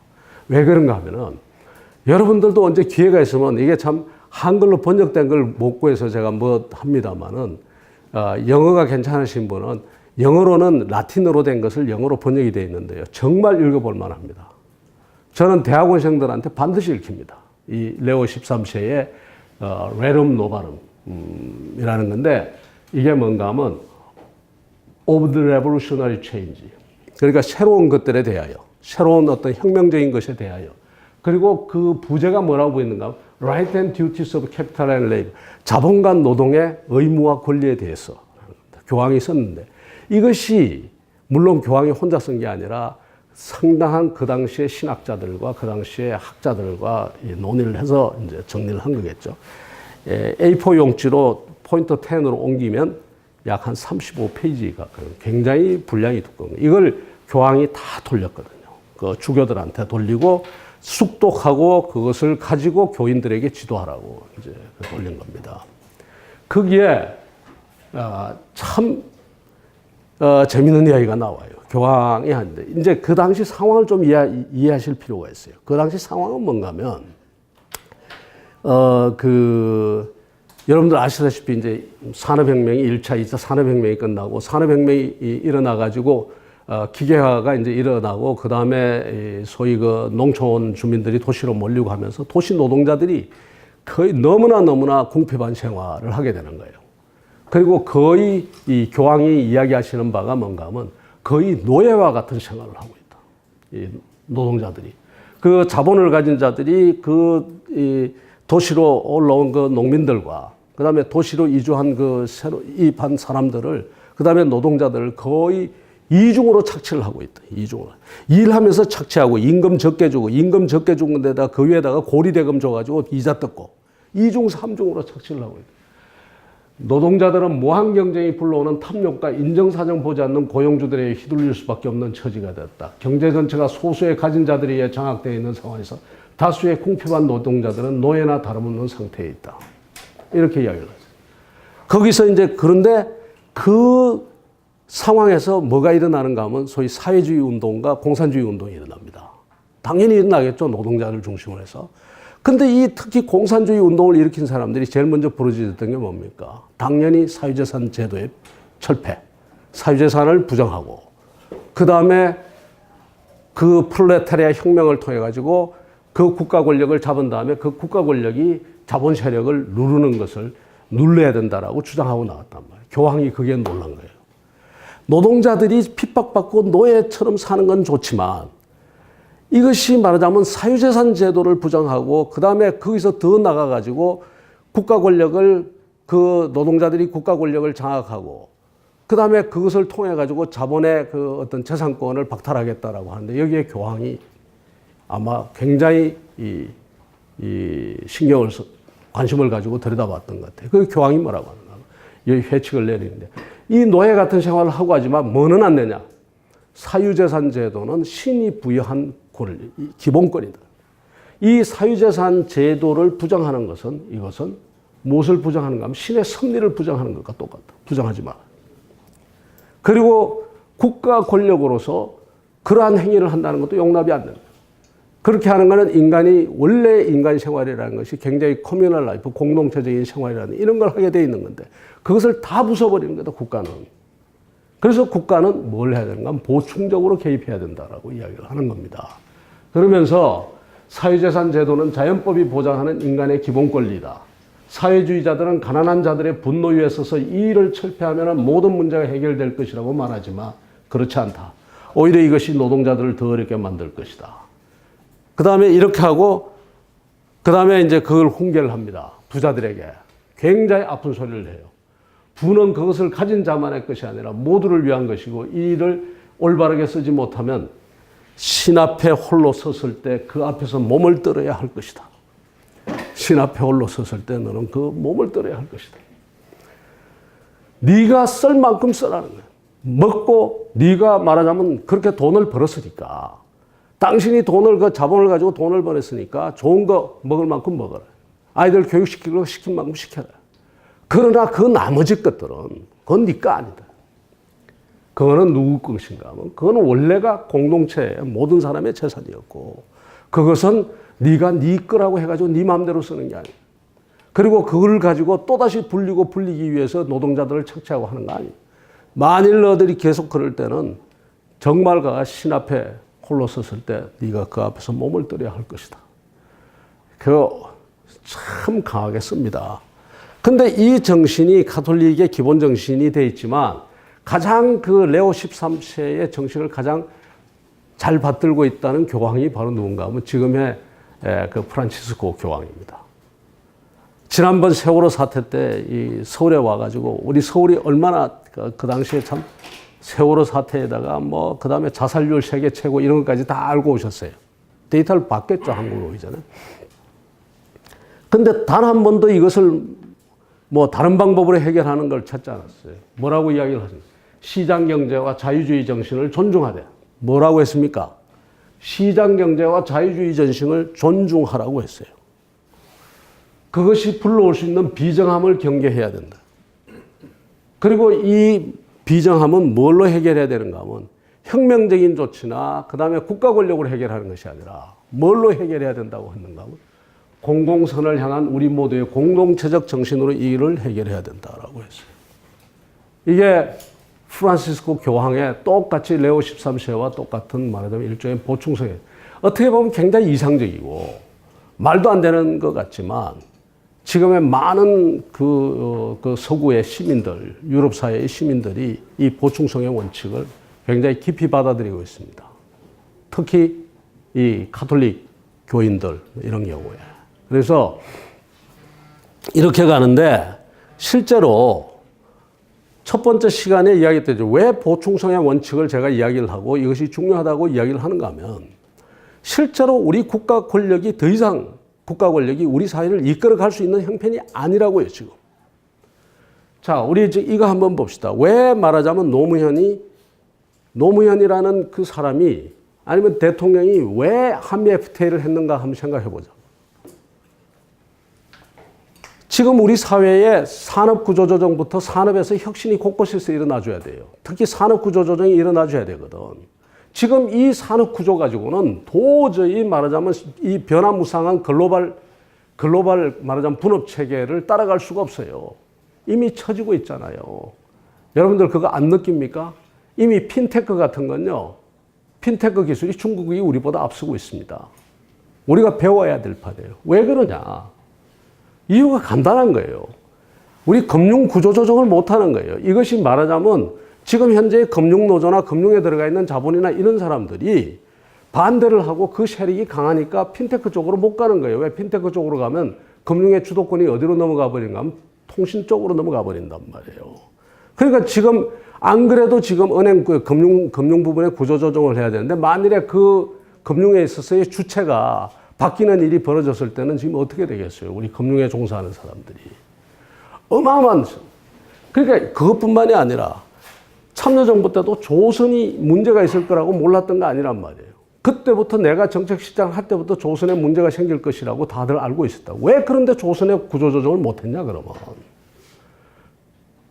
왜 그런가 하면은 여러분들도 언제 기회가 있으면 이게 참 한글로 번역된 걸 못 구해서 제가 뭐 합니다만은 영어가 괜찮으신 분은 영어로는 라틴어로 된 것을 영어로 번역이 되어 있는데요. 정말 읽어볼 만합니다. 저는 대학원생들한테 반드시 읽힙니다. 이 레오 13세의 레룸 노바름이라는 건데 이게 뭔가 하면 of the revolutionary change. 그러니까 새로운 것들에 대하여, 새로운 어떤 혁명적인 것에 대하여. 그리고 그 부제가 뭐라고 보이는가? Right and duties of capital and labor. 자본과 노동의 의무와 권리에 대해서 교황이 썼는데 이것이 물론 교황이 혼자 쓴 게 아니라 상당한 그 당시의 신학자들과 그 당시의 학자들과 논의를 해서 이제 정리를 한 거겠죠. A4 용지로 포인터 10으로 옮기면 약 한 35페이지가 굉장히 분량이 두꺼운 거예요. 이걸 교황이 다 돌렸거든요. 그 주교들한테 돌리고 숙독하고 그것을 가지고 교인들에게 지도하라고 이제 돌린 겁니다. 거기에 참 재미있는 이야기가 나와요. 교황이 하는데 이제 그 당시 상황을 좀 이해하실 필요가 있어요. 그 당시 상황은 뭔가면 여러분들 아시다시피 이제 산업혁명이 1차, 2차 산업혁명이 끝나고 산업혁명이 일어나가지고 기계화가 이제 일어나고 그 다음에 소위 그 농촌 주민들이 도시로 몰리고 하면서 도시 노동자들이 거의 너무나 궁핍한 생활을 하게 되는 거예요. 그리고 거의 이 교황이 이야기하시는 바가 뭔가 하면 거의 노예와 같은 생활을 하고 있다. 이 노동자들이. 그 자본을 가진 자들이 이 도시로 올라온 그 농민들과 그 다음에 도시로 이주한 그 새로 이입한 사람들을 그 다음에 노동자들을 거의 이중으로 착취를 하고 있다. 이중으로. 일하면서 착취하고 임금 적게 주고 임금 적게 준 데다가 그 위에다가 고리대금 줘가지고 이자 뜯고 이중 삼중으로 착취를 하고 있다. 노동자들은 무한 경쟁이 불러오는 탐욕과 인정사정 보지 않는 고용주들에 휘둘릴 수밖에 없는 처지가 됐다. 경제 전체가 소수의 가진 자들에 의해 장악되어 있는 상황에서 다수의 궁핍한 노동자들은 노예나 다름없는 상태에 있다. 이렇게 이야기를 하죠. 거기서 이제 그런데 그 상황에서 뭐가 일어나는가 하면 소위 사회주의 운동과 공산주의 운동이 일어납니다. 당연히 일어나겠죠. 노동자를 중심으로 해서. 근데 특히 공산주의 운동을 일으킨 사람들이 제일 먼저 부르짖었던 게 뭡니까? 당연히 사유재산 제도의 철폐, 사유재산을 부정하고, 그 다음에 그 프롤레타리아 혁명을 통해 가지고 그 국가 권력을 잡은 다음에 그 국가 권력이 자본 세력을 누르는 것을 눌러야 된다라고 주장하고 나왔단 말이에요. 교황이 그게 놀란 거예요. 노동자들이 핍박받고 노예처럼 사는 건 좋지만 이것이 말하자면 사유재산 제도를 부정하고 그 다음에 거기서 더 나가가지고 국가 권력을 그 노동자들이 국가 권력을 장악하고 그 다음에 그것을 통해 가지고 자본의 그 어떤 재산권을 박탈하겠다라고 하는데 여기에 교황이 아마 굉장히 관심을 가지고 들여다봤던 것 같아요. 그 교황이 뭐라고 하는가? 여기 회칙을 내리는데 이 노예 같은 생활을 하고 하지만 뭐는 안 되냐? 사유재산 제도는 신이 부여한 권리, 기본권이다. 이 사유재산 제도를 부정하는 것은 이것은 무엇을 부정하는가 하면 신의 섭리를 부정하는 것과 똑같다. 부정하지 마라. 그리고 국가 권력으로서 그러한 행위를 한다는 것도 용납이 안 된다. 그렇게 하는 것은 인간이 원래 인간 생활이라는 것이 굉장히 커뮤널 라이프, 공동체적인 생활이라는 이런 걸 하게 돼 있는 건데 그것을 다 부숴버리는 거다, 국가는. 그래서 국가는 뭘 해야 되는가 하면 보충적으로 개입해야 된다라고 이야기를 하는 겁니다. 그러면서 사유재산 제도는 자연법이 보장하는 인간의 기본 권리다. 사회주의자들은 가난한 자들의 분노 위에 서서 이 일을 철폐하면 모든 문제가 해결될 것이라고 말하지만 그렇지 않다. 오히려 이것이 노동자들을 더 어렵게 만들 것이다. 그 다음에 이렇게 하고 그 다음에 이제 그걸 훈계를 합니다. 부자들에게. 굉장히 아픈 소리를 해요. 부는 그것을 가진 자만의 것이 아니라 모두를 위한 것이고 이 일을 올바르게 쓰지 못하면 신 앞에 홀로 섰을 때 그 앞에서 몸을 떨어야 할 것이다. 신 앞에 홀로 섰을 때 너는 그 몸을 떨어야 할 것이다. 네가 쓸 만큼 쓰라는 거야. 먹고 네가 말하자면 그렇게 돈을 벌었으니까 당신이 그 자본을 가지고 돈을 벌었으니까 좋은 거 먹을 만큼 먹어라. 아이들 교육시키고 시킨 만큼 시켜라. 그러나 그 나머지 것들은 그건 네 거 아니다. 그거는 누구 것인가 하면 그거는 원래가 공동체의 모든 사람의 재산이었고 그것은 네가 네 거라고 해가지고 네 마음대로 쓰는 게 아니야. 그리고 그걸 가지고 또다시 불리기 위해서 노동자들을 착취하고 하는 거 아니야. 만일 너희들이 계속 그럴 때는 정말 신 앞에 홀로 섰을 때 네가 그 앞에서 몸을 떨어야 할 것이다. 그거 참 강하게 씁니다. 근데 이 정신이 가톨릭의 기본 정신이 되어 있지만 가장 그 레오 13세의 정신을 가장 잘 받들고 있다는 교황이 바로 누군가 하면 지금의 그 프란치스코 교황입니다. 지난번 세월호 사태 때 이 서울에 와가지고 우리 서울이 얼마나 그 당시에 참 세월호 사태에다가 뭐 그다음에 자살률 세계 최고 이런 것까지 다 알고 오셨어요. 데이터를 받겠죠, 한국으로 오기 전에. 근데 단 한 번도 이것을 뭐 다른 방법으로 해결하는 걸 찾지 않았어요. 뭐라고 이야기를 하십니까? 시장 경제와 자유주의 정신을 존중하되. 뭐라고 했습니까? 시장 경제와 자유주의 정신을 존중하라고 했어요. 그것이 불러올 수 있는 비정함을 경계해야 된다. 그리고 이 비정함은 뭘로 해결해야 되는가 하면 혁명적인 조치나 그다음에 국가 권력으로 해결하는 것이 아니라 뭘로 해결해야 된다고 했는가 하면 공공선을 향한 우리 모두의 공동체적 정신으로 이 일을 해결해야 된다라고 했어요. 이게 프란시스코 교황의 똑같이 레오 13세와 똑같은 말하자면 일종의 보충성이에요. 어떻게 보면 굉장히 이상적이고 말도 안 되는 것 같지만 지금의 많은 그 서구의 시민들, 유럽 사회의 시민들이 이 보충성의 원칙을 굉장히 깊이 받아들이고 있습니다. 특히 이 카톨릭 교인들 이런 경우에. 그래서 이렇게 가는데 실제로 첫 번째 시간에 이야기했죠. 왜 보충성의 원칙을 제가 이야기를 하고 이것이 중요하다고 이야기를 하는가 하면 실제로 우리 국가 권력이 더 이상 국가 권력이 우리 사회를 이끌어갈 수 있는 형편이 아니라고요, 지금. 자, 우리 이거 한번 봅시다. 왜 말하자면 노무현이라는 그 사람이 아니면 대통령이 왜 한미 FTA를 했는가 한번 생각해 보자. 지금 우리 사회의 산업구조조정부터 산업에서 혁신이 곳곳에서 일어나줘야 돼요. 특히 산업구조조정이 일어나줘야 되거든. 지금 이 산업구조 가지고는 도저히 말하자면 이 변화무쌍한 글로벌 말하자면 분업체계를 따라갈 수가 없어요. 이미 처지고 있잖아요. 여러분들 그거 안 느낍니까? 이미 핀테크 같은 건요. 핀테크 기술이 중국이 우리보다 앞서고 있습니다. 우리가 배워야 될 판이에요. 왜 그러냐? 이유가 간단한 거예요. 우리 금융구조조정을 못하는 거예요. 이것이 말하자면 지금 현재 금융노조나 금융에 들어가 있는 자본이나 이런 사람들이 반대를 하고 그 세력이 강하니까 핀테크 쪽으로 못 가는 거예요. 왜 핀테크 쪽으로 가면 금융의 주도권이 어디로 넘어가 버린가 하면 통신 쪽으로 넘어가 버린단 말이에요. 그러니까 지금 안 그래도 지금 은행 금융 부분에 구조조정을 해야 되는데 만일에 그 금융에 있어서의 주체가 바뀌는 일이 벌어졌을 때는 지금 어떻게 되겠어요? 우리 금융에 종사하는 사람들이. 어마어마한. 그러니까 그것뿐만이 아니라 참여정부 때도 조선이 문제가 있을 거라고 몰랐던 거 아니란 말이에요. 그때부터 내가 정책시장 할 때부터 조선에 문제가 생길 것이라고 다들 알고 있었다. 왜 그런데 조선의 구조조정을 못했냐 그러면.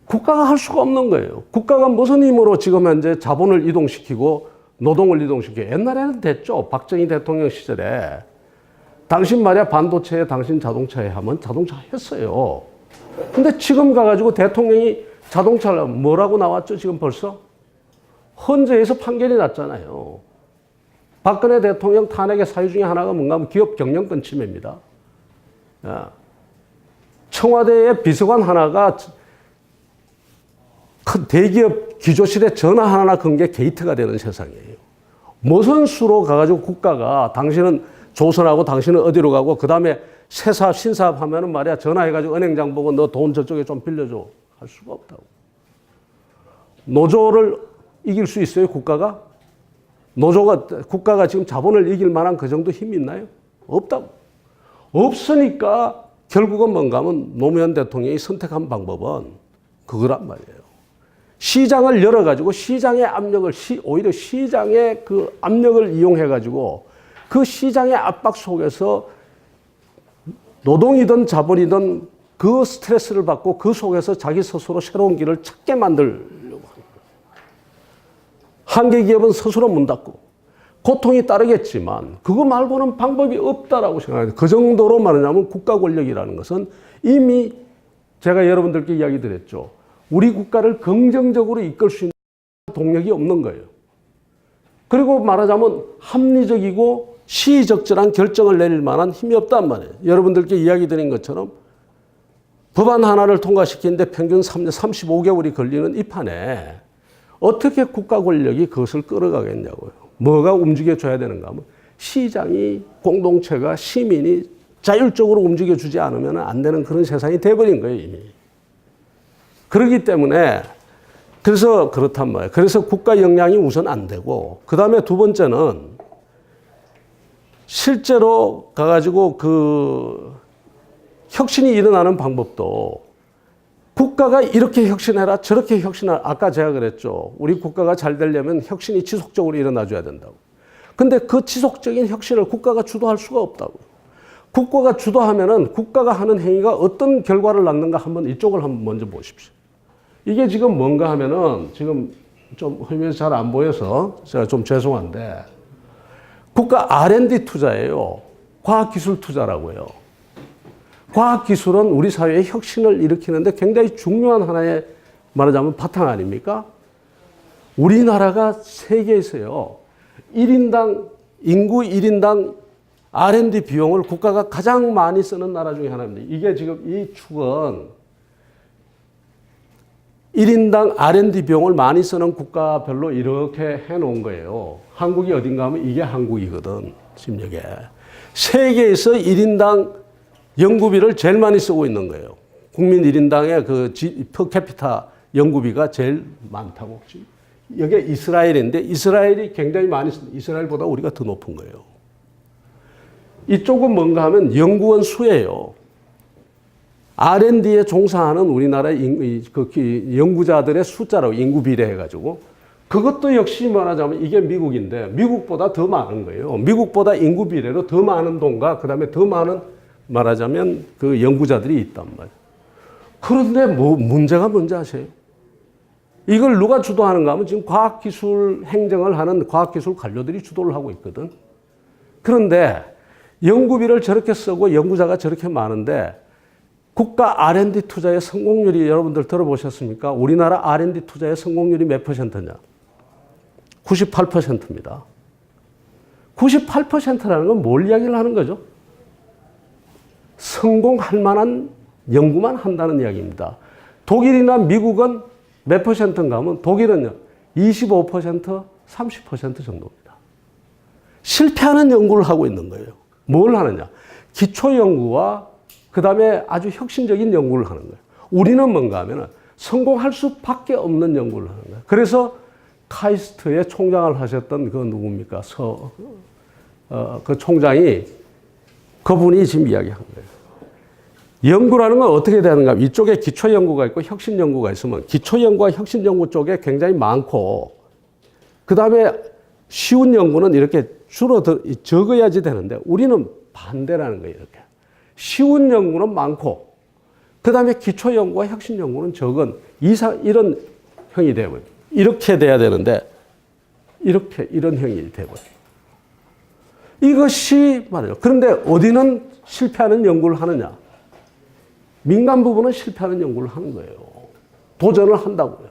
국가가 할 수가 없는 거예요. 국가가 무슨 힘으로 지금 현재 자본을 이동시키고 노동을 이동시키고 옛날에는 됐죠. 박정희 대통령 시절에. 당신 말이야 반도체에 당신 자동차에 하면 자동차 했어요. 근데 지금 가가지고 대통령이 자동차를 뭐라고 나왔죠? 지금 벌써? 헌재에서 판결이 났잖아요. 박근혜 대통령 탄핵의 사유 중에 하나가 뭔가 하면 기업 경영권 침해입니다. 청와대의 비서관 하나가 큰 대기업 기조실에 전화 하나 건 게 게이트가 되는 세상이에요. 무슨 수로 가가지고 국가가 당신은 조선하고 당신은 어디로 가고 그 다음에 새사업 신사업 하면은 말이야 전화해가지고 은행장 보고 너 돈 저쪽에 좀 빌려줘 할 수가 없다고. 노조를 이길 수 있어요 국가가? 국가가 지금 자본을 이길 만한 그 정도 힘이 있나요? 없다고. 없으니까 결국은 뭔가 하면 노무현 대통령이 선택한 방법은 그거란 말이에요. 시장을 열어가지고 시장의 압력을 오히려 시장의 그 압력을 이용해가지고 그 시장의 압박 속에서 노동이든 자본이든 그 스트레스를 받고 그 속에서 자기 스스로 새로운 길을 찾게 만들려고 하는 거예요. 한계 기업은 스스로 문 닫고 고통이 따르겠지만 그거 말고는 방법이 없다라고 생각해요. 그 정도로 말하자면 국가 권력이라는 것은 이미 제가 여러분들께 이야기 드렸죠. 우리 국가를 긍정적으로 이끌 수 있는 동력이 없는 거예요. 그리고 말하자면 합리적이고 시의적절한 결정을 내릴 만한 힘이 없단 말이에요. 여러분들께 이야기 드린 것처럼 법안 하나를 통과시키는데 평균 35개월이 걸리는 이 판에 어떻게 국가 권력이 그것을 끌어가겠냐고요. 뭐가 움직여줘야 되는가 하면 시장이 공동체가 시민이 자율적으로 움직여주지 않으면 안 되는 그런 세상이 돼버린 거예요 이미. 그렇기 때문에 그래서 그렇단 말이에요. 그래서 국가 역량이 우선 안 되고, 그 다음에 두 번째는 실제로 가가지고 그 혁신이 일어나는 방법도 국가가 이렇게 혁신해라, 저렇게 혁신해라. 아까 제가 그랬죠. 우리 국가가 잘 되려면 혁신이 지속적으로 일어나줘야 된다고. 근데 그 지속적인 혁신을 국가가 주도할 수가 없다고. 국가가 주도하면은 국가가 하는 행위가 어떤 결과를 낳는가 한번 이쪽을 한번 먼저 보십시오. 이게 지금 뭔가 하면은 지금 좀 흐면서 잘 안 보여서 제가 좀 죄송한데 국가 R&D 투자예요. 과학기술 투자라고요. 과학기술은 우리 사회의 혁신을 일으키는데 굉장히 중요한 하나의 말하자면 바탕 아닙니까? 우리나라가 세계에서요. 1인당 인구 1인당 R&D 비용을 국가가 가장 많이 쓰는 나라 중에 하나입니다. 이게 지금 이 축은 1인당 R&D 비용을 많이 쓰는 국가별로 이렇게 해놓은 거예요. 한국이 어딘가 하면 이게 한국이거든. 지금 여기에. 세계에서 1인당 연구비를 제일 많이 쓰고 있는 거예요. 국민 1인당의 그 퍼캐피타 연구비가 제일 많다고. 여기가 이스라엘인데 이스라엘이 굉장히 많이 씁니다. 이스라엘보다 우리가 더 높은 거예요. 이쪽은 뭔가 하면 연구원 수예요. R&D에 종사하는 우리나라의 연구자들의 숫자라고 인구 비례해가지고 그것도 역시 말하자면 이게 미국인데 미국보다 더 많은 거예요. 미국보다 인구 비례로 더 많은 돈과 그 다음에 더 많은 말하자면 그 연구자들이 있단 말이에요. 그런데 뭐 문제가 뭔지 아세요? 이걸 누가 주도하는가 하면 지금 과학기술 행정을 하는 과학기술 관료들이 주도를 하고 있거든. 그런데 연구비를 저렇게 쓰고 연구자가 저렇게 많은데 국가 R&D 투자의 성공률이 여러분들 들어보셨습니까? 우리나라 R&D 투자의 성공률이 몇 %냐? 98%입니다. 98%라는 건 뭘 이야기를 하는 거죠? 성공할 만한 연구만 한다는 이야기입니다. 독일이나 미국은 몇 %인가 하면 독일은요, 25%, 30% 정도입니다. 실패하는 연구를 하고 있는 거예요. 뭘 하느냐? 기초 연구와 그 다음에 아주 혁신적인 연구를 하는 거예요. 우리는 뭔가 하면은 성공할 수밖에 없는 연구를 하는 거예요. 그래서 카이스트의 총장을 하셨던 그 누굽니까? 그 총장이 그분이 지금 이야기한 거예요. 연구라는 건 어떻게 되는가? 이쪽에 기초 연구가 있고 혁신 연구가 있으면 기초 연구와 혁신 연구 쪽에 굉장히 많고 그 다음에 쉬운 연구는 이렇게 적어야지 되는데 우리는 반대라는 거예요. 이렇게 쉬운 연구는 많고 그 다음에 기초 연구와 혁신 연구는 적은 이런 형이 되어버려요. 이렇게 돼야 되는데 이런 형이 되어버려요. 이것이 말이죠. 그런데 어디는 실패하는 연구를 하느냐? 민간 부분은 실패하는 연구를 하는 거예요. 도전을 한다고요.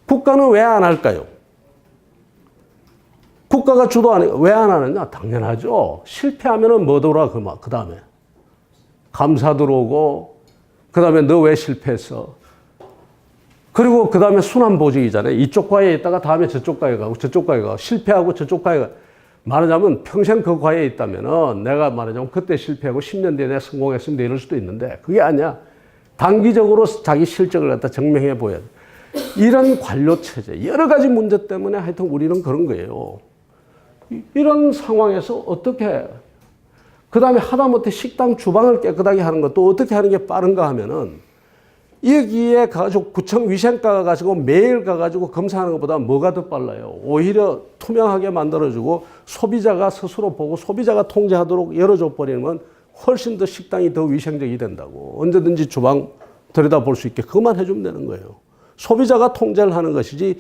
국가는 왜 안 할까요? 국가가 왜 안 하느냐? 당연하죠. 실패하면은 뭐 들어와, 그 다음에. 감사 들어오고, 그 다음에 너 왜 실패했어? 그리고 그 다음에 순환보직이잖아요. 이쪽 과에 있다가 다음에 저쪽 과에 가고, 저쪽 과에 가고, 실패하고 저쪽 과에 가고. 말하자면 평생 그 과에 있다면은 내가 말하자면 그때 실패하고 10년 뒤에 내가 성공했으면 이럴 수도 있는데 그게 아니야. 단기적으로 자기 실적을 갖다 증명해 보여야 돼. 이런 관료체제, 여러 가지 문제 때문에 하여튼 우리는 그런 거예요. 이런 상황에서 어떻게, 그 다음에 하다못해 식당 주방을 깨끗하게 하는 것도 어떻게 하는 게 빠른가 하면은 여기에 가가지고 구청 위생과가 가지고 매일 가가지고 검사하는 것보다 뭐가 더 빨라요? 오히려 투명하게 만들어주고 소비자가 스스로 보고 소비자가 통제하도록 열어줘 버리면 훨씬 더 식당이 더 위생적이 된다고. 언제든지 주방 들여다볼 수 있게 그것만 해주면 되는 거예요. 소비자가 통제를 하는 것이지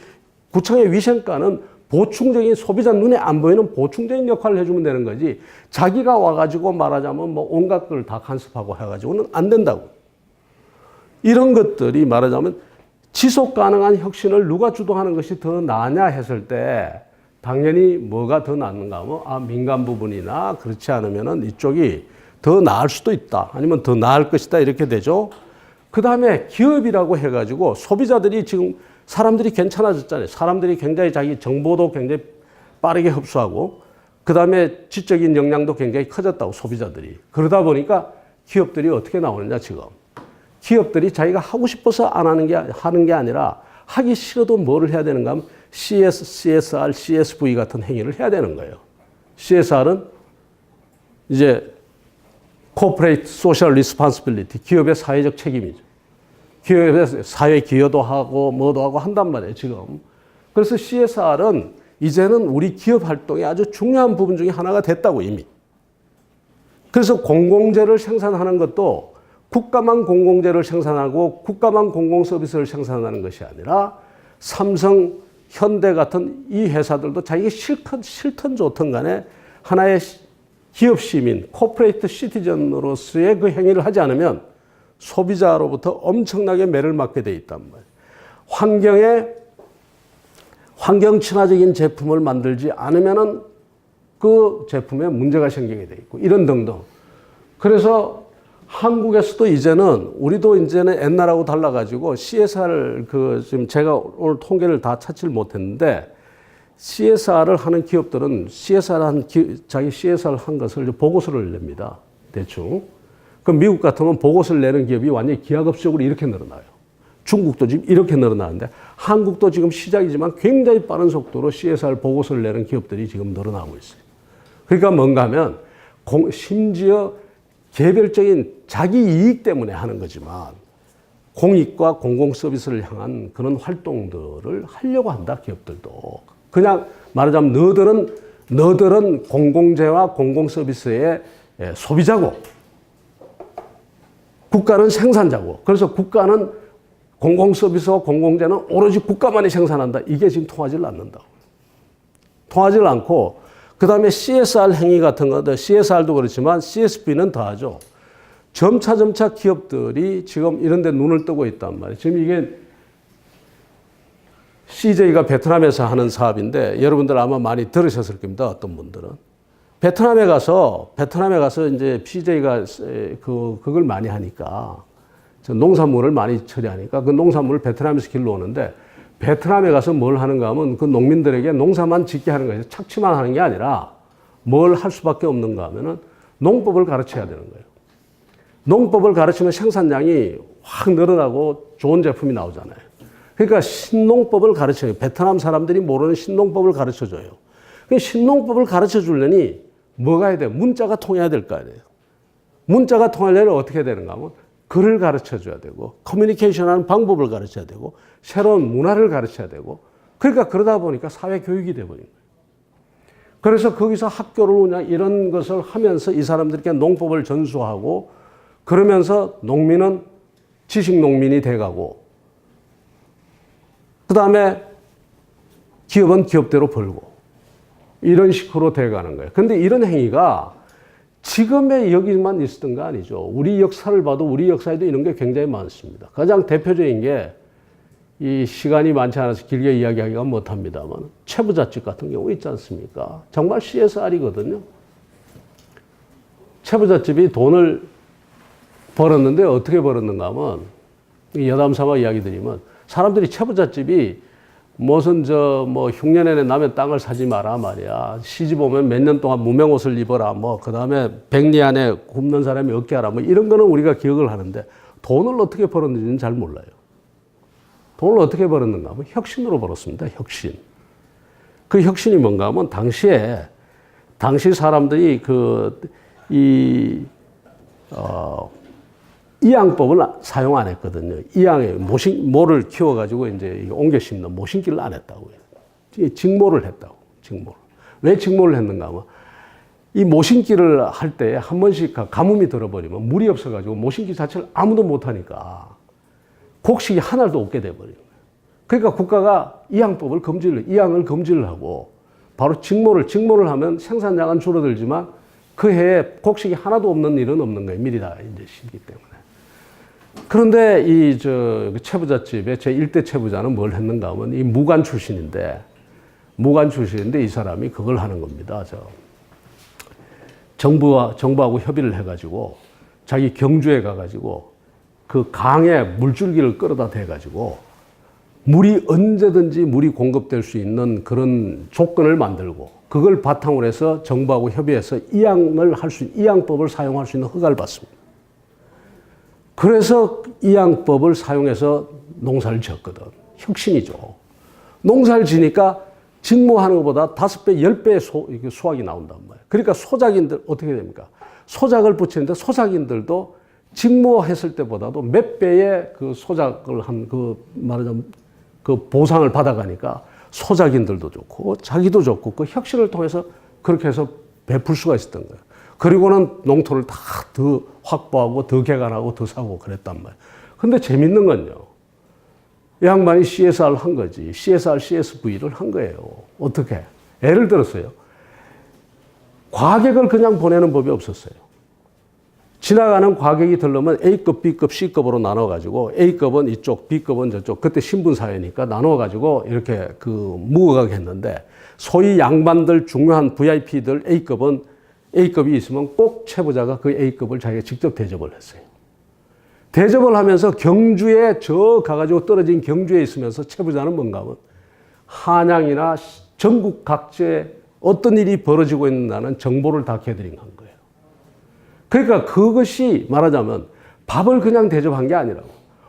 구청의 위생과는 보충적인 소비자 눈에 안 보이는 보충적인 역할을 해주면 되는 거지 자기가 와가지고 말하자면 뭐 온갖 걸 다 간섭하고 해가지고는 안 된다고. 이런 것들이 말하자면 지속 가능한 혁신을 누가 주도하는 것이 더 나으냐 했을 때 당연히 뭐가 더 낫는가 하면 민간 부분이나 그렇지 않으면은 이쪽이 더 나을 수도 있다. 아니면 더 나을 것이다. 이렇게 되죠. 그 다음에 기업이라고 해가지고 소비자들이 지금 사람들이 괜찮아졌잖아요. 사람들이 굉장히 자기 정보도 굉장히 빠르게 흡수하고 그 다음에 지적인 역량도 굉장히 커졌다고 소비자들이. 그러다 보니까 기업들이 어떻게 나오느냐 지금. 기업들이 자기가 하고 싶어서 안 하는 게 아니라 하기 싫어도 뭐를 해야 되는가 하면 CSR, CSV 같은 행위를 해야 되는 거예요. CSR은 이제 Corporate Social Responsibility, 기업의 사회적 책임이죠. 기업의 사회 기여도 하고 뭐도 하고 한단 말이에요, 지금. 그래서 CSR은 이제는 우리 기업 활동의 아주 중요한 부분 중에 하나가 됐다고 이미. 그래서 공공재를 생산하는 것도 국가만 공공재를 생산하고 국가만 공공서비스를 생산하는 것이 아니라 삼성, 현대 같은 이 회사들도 자기가 싫든 좋든 간에 하나의 기업 시민, 코퍼레이트 시티즌으로서의 그 행위를 하지 않으면 소비자로부터 엄청나게 매를 맞게 돼 있단 말이에요. 환경 친화적인 제품을 만들지 않으면은 그 제품에 문제가 생기게 돼 있고 이런 등등. 그래서 한국에서도 이제는 우리도 이제는 옛날하고 달라가지고 CSR 지금 제가 오늘 통계를 다 찾지를 못했는데 CSR을 하는 기업들은 자기 CSR 한 것을 보고서를 냅니다. 대충. 그럼 미국 같으면 보고서를 내는 기업이 완전히 기하급수적으로 이렇게 늘어나요. 중국도 지금 이렇게 늘어나는데 한국도 지금 시작이지만 굉장히 빠른 속도로 CSR 보고서를 내는 기업들이 지금 늘어나고 있어요. 그러니까 뭔가 하면 심지어 개별적인 자기 이익 때문에 하는 거지만 공익과 공공 서비스를 향한 그런 활동들을 하려고 한다, 기업들도. 그냥 말하자면 너들은 공공재와 공공 서비스의 소비자고 국가는 생산자고. 그래서 국가는 공공 서비스와 공공재는 오로지 국가만이 생산한다. 이게 지금 통하지를 않는다. 통하지를 않고 그다음에 CSR 행위 같은 것들, CSR도 그렇지만 CSV는 더하죠. 점차 기업들이 지금 이런 데 눈을 뜨고 있단 말이에요. 지금 이게 CJ가 베트남에서 하는 사업인데 여러분들 아마 많이 들으셨을 겁니다. 어떤 분들은. 베트남에 가서 이제 CJ가 그걸 많이 하니까 농산물을 많이 처리하니까 그 농산물을 베트남에서 길러오는데 베트남에 가서 뭘 하는가 하면 그 농민들에게 농사만 짓게 하는 거예요. 착취만 하는 게 아니라 뭘 할 수밖에 없는가 하면은 농법을 가르쳐야 되는 거예요. 농법을 가르치면 생산량이 확 늘어나고 좋은 제품이 나오잖아요. 그러니까 신농법을 가르쳐요. 베트남 사람들이 모르는 신농법을 가르쳐줘요. 그 신농법을 가르쳐 주려니 뭐가 해야 돼요? 문자가 통해야 될 거 아니에요. 문자가 통하려면 어떻게 되는가 하면 글을 가르쳐 줘야 되고 커뮤니케이션 하는 방법을 가르쳐야 되고 새로운 문화를 가르쳐야 되고 그러니까 그러다 보니까 사회 교육이 돼버린 거예요. 그래서 거기서 학교를 그냥 이런 것을 하면서 이 사람들께 농법을 전수하고 그러면서 농민은 지식 농민이 돼가고 그 다음에 기업은 기업대로 벌고 이런 식으로 돼가는 거예요. 그런데 이런 행위가 지금의 여기만 있었던 거 아니죠. 우리 역사를 봐도 우리 역사에도 이런 게 굉장히 많습니다. 가장 대표적인 게 이 시간이 많지 않아서 길게 이야기하기가 못합니다만 채부잣집 같은 경우 있지 않습니까? 정말 CSR이거든요. 채부잣집이 돈을 벌었는데 어떻게 벌었는가 하면 여담삼아 이야기 드리면 사람들이 채부잣집이 무슨 흉년에 남의 땅을 사지 마라 말이야. 시집 오면 몇 년 동안 무명옷을 입어라. 그 다음에 백리 안에 굶는 사람이 없게 하라. 이런 거는 우리가 기억을 하는데 돈을 어떻게 벌었는지는 잘 몰라요. 돈을 어떻게 벌었는가 하면 혁신으로 벌었습니다. 혁신. 그 혁신이 뭔가 하면 당시 사람들이 이양법을 사용 안 했거든요. 이양에 모를 키워가지고 이제 옮겨 심는 모신기를 안 했다고요. 직모를 했다고. 직모를. 왜 직모를 했는가 하면 이 모신기를 할 때 한 번씩 가뭄이 들어버리면 물이 없어가지고 모신기 자체를 아무도 못하니까 곡식이 하나도 없게 돼버리는 거예요. 그러니까 국가가 이양을 금지를 하고 바로 직모를 하면 생산량은 줄어들지만 그 해에 곡식이 하나도 없는 일은 없는 거예요. 미리 다 이제 시기 때문에. 그런데 채부잣집의 제1대 채부자는 뭘 했는가 하면 이 무관 출신인데 이 사람이 그걸 하는 겁니다. 정부하고 협의를 해가지고 자기 경주에 가가지고 그 강에 물줄기를 끌어다 대가지고 언제든지 물이 공급될 수 있는 그런 조건을 만들고 그걸 바탕으로 해서 정부하고 협의해서 이양법을 사용할 수 있는 허가를 받습니다. 그래서 이양법을 사용해서 농사를 지었거든. 혁신이죠. 농사를 지니까 직무하는 것보다 5배, 10배의 수확이 나온단 말이에요. 그러니까 소작인들 어떻게 됩니까? 소작을 붙이는데 소작인들도 직무했을 때보다도 몇 배의 그 소작을 한 말하자면 그 보상을 받아가니까 소작인들도 좋고 자기도 좋고 그 혁신을 통해서 그렇게 해서 베풀 수가 있었던 거예요. 그리고는 농토를 다 더 확보하고 더 개간하고 더 사고 그랬단 말이에요. 근데 재밌는 건요. 이 양반이 CSR 한 거지. CSR, CSV를 한 거예요. 어떻게? 예를 들었어요. 과객을 그냥 보내는 법이 없었어요. 지나가는 과객이 들르면 A급, B급, C급으로 나눠가지고 A급은 이쪽, B급은 저쪽. 그때 신분사회니까 나눠가지고 이렇게 묵어가게 했는데 소위 양반들 중요한 VIP들 A급이 있으면 꼭 최부자가 그 A급을 자기가 직접 대접을 했어요. 대접을 하면서 경주에 가가지고 떨어진 경주에 있으면서 최부자는 뭔가 하면 한양이나 전국 각지에 어떤 일이 벌어지고 있는다는 정보를 다 캐더링한 거예요. 그러니까 그것이 말하자면 밥을 그냥 대접한 게 아니라고.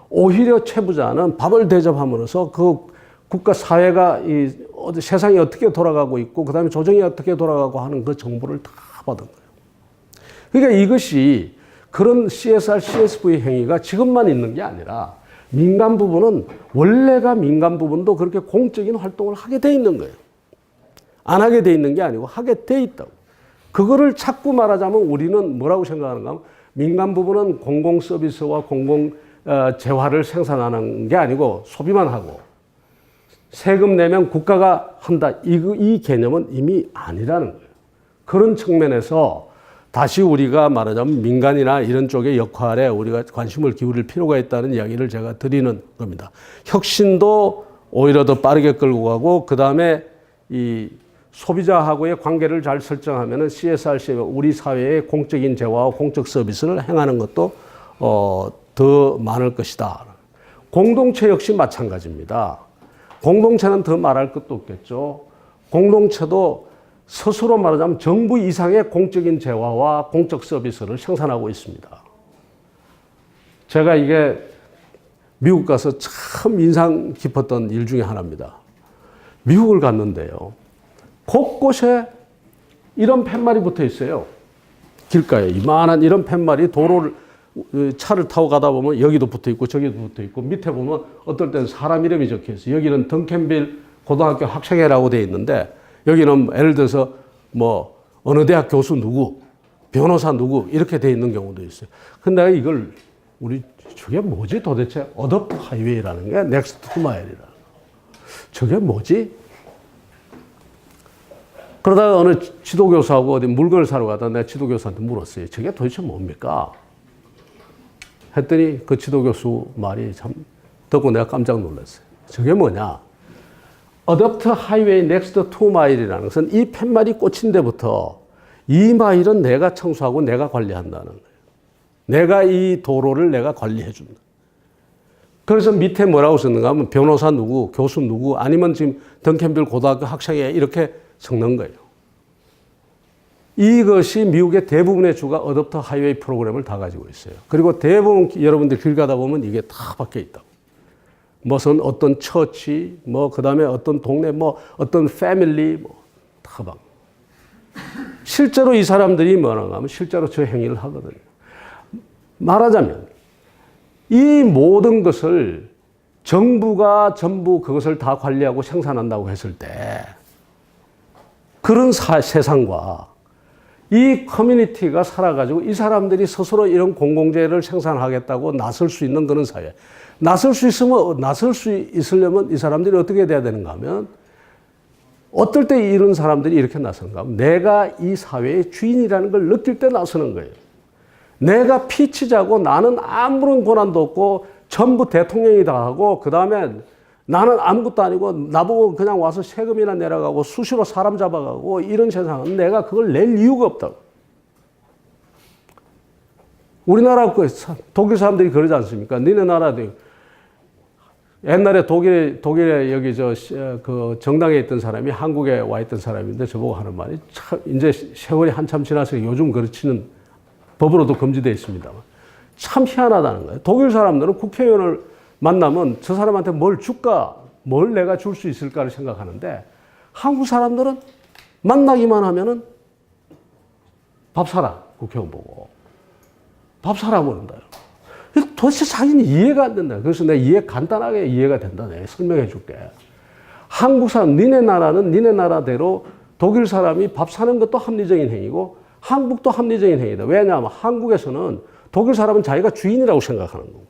오히려 최부자는 밥을 대접함으로써 그 국가 사회가 세상이 어떻게 돌아가고 있고 그다음에 조정이 어떻게 돌아가고 하는 그 정보를 다 받은 거예요. 그러니까 이것이 그런 CSR, CSV 행위가 지금만 있는 게 아니라 민간 부분은 원래가 민간 부분도 그렇게 공적인 활동을 하게 돼 있는 거예요. 안 하게 돼 있는 게 아니고 하게 돼 있다고. 그거를 자꾸 말하자면 우리는 뭐라고 생각하는가 하면 민간 부분은 공공 서비스와 공공 재화를 생산하는 게 아니고 소비만 하고 세금 내면 국가가 한다. 이 개념은 이미 아니라는 거예요. 그런 측면에서 다시 우리가 말하자면 민간이나 이런 쪽의 역할에 우리가 관심을 기울일 필요가 있다는 이야기를 제가 드리는 겁니다. 혁신도 오히려 더 빠르게 끌고 가고 그 다음에 이 소비자하고의 관계를 잘 설정하면은 CSR, 우리 사회의 공적인 재화와 공적 서비스를 행하는 것도 더 많을 것이다. 공동체 역시 마찬가지입니다. 공동체는 더 말할 것도 없겠죠. 공동체도 스스로 말하자면 정부 이상의 공적인 재화와 공적 서비스를 생산하고 있습니다. 제가 이게 미국 가서 참 인상 깊었던 일 중에 하나입니다. 미국을 갔는데요. 곳곳에 이런 팻말이 붙어 있어요. 길가에 이만한 이런 팻말이 도로를 차를 타고 가다 보면 여기도 붙어 있고 저기도 붙어 있고 밑에 보면 어떨 때는 사람 이름이 적혀 있어요. 여기는 던캔빌 고등학교 학생회라고 되어 있는데 여기는 예를 들어서 뭐 어느 대학 교수 누구, 변호사 누구 이렇게 되어 있는 경우도 있어요. 근데 이걸 우리 저게 뭐지 도대체 어댑트 하이웨이라는 게 넥스트 투 마일이라는 거. 저게 뭐지? 그러다가 어느 지도교수하고 어디 물건을 사러 가다가 내가 지도교수한테 물었어요. 저게 도대체 뭡니까? 했더니 그 지도교수 말이 참 듣고 내가 깜짝 놀랐어요. 저게 뭐냐? 어댑트 하이웨이 넥스트 투 마일이라는 것은 이 팻말이 꽂힌 데부터 이 마일은 내가 청소하고 내가 관리한다는 거예요. 내가 이 도로를 내가 관리해 준다. 그래서 밑에 뭐라고 썼는가 하면 변호사 누구, 교수 누구, 아니면 지금 던캔빌 고등학교 학생회 이렇게 적는 거예요. 이것이 미국의 대부분의 주가 어댑트 하이웨이 프로그램을 다 가지고 있어요. 그리고 대부분 여러분들 길 가다 보면 이게 다 박혀 있다고. 무슨 어떤 처치, 뭐 그다음에 어떤 동네, 뭐 어떤 패밀리, 뭐 다 박. 실제로 이 사람들이 뭐라고 하면 실제로 저 행위를 하거든요. 말하자면 이 모든 것을 정부가 전부 그것을 다 관리하고 생산한다고 했을 때 그런 세상과 이 커뮤니티가 살아가지고 이 사람들이 스스로 이런 공공재를 생산하겠다고 나설 수 있는 그런 사회. 나설 수 있으려면 이 사람들이 어떻게 돼야 되는가 하면 어떨 때 이런 사람들이 이렇게 나서는가 하면 내가 이 사회의 주인이라는 걸 느낄 때 나서는 거예요. 내가 피치자고 나는 아무런 권한도 없고 전부 대통령이 다 하고 그 다음에 나는 아무것도 아니고 나보고 그냥 와서 세금이나 내려가고 수시로 사람 잡아가고 이런 세상은 내가 그걸 낼 이유가 없다고. 우리나라 독일 사람들이 그러지 않습니까? 니네 나라도 옛날에 독일에 여기 그 정당에 있던 사람이 한국에 와 있던 사람인데 저보고 하는 말이 참 이제 세월이 한참 지나서 요즘 그렇지는 법으로도 금지되어 있습니다만 참 희한하다는 거예요. 독일 사람들은 국회의원을 만나면 저 사람한테 뭘 줄까 뭘 내가 줄 수 있을까를 생각하는데 한국 사람들은 만나기만 하면은 밥 사라. 국회의원 보고. 밥 사라 그런다. 도대체 자기는 이해가 안 된다. 그래서 내가 간단하게 이해가 된다. 내가 설명해 줄게. 한국 사람, 니네 나라는 니네 나라대로 독일 사람이 밥 사는 것도 합리적인 행위고 한국도 합리적인 행위다. 왜냐하면 한국에서는 독일 사람은 자기가 주인이라고 생각하는 거고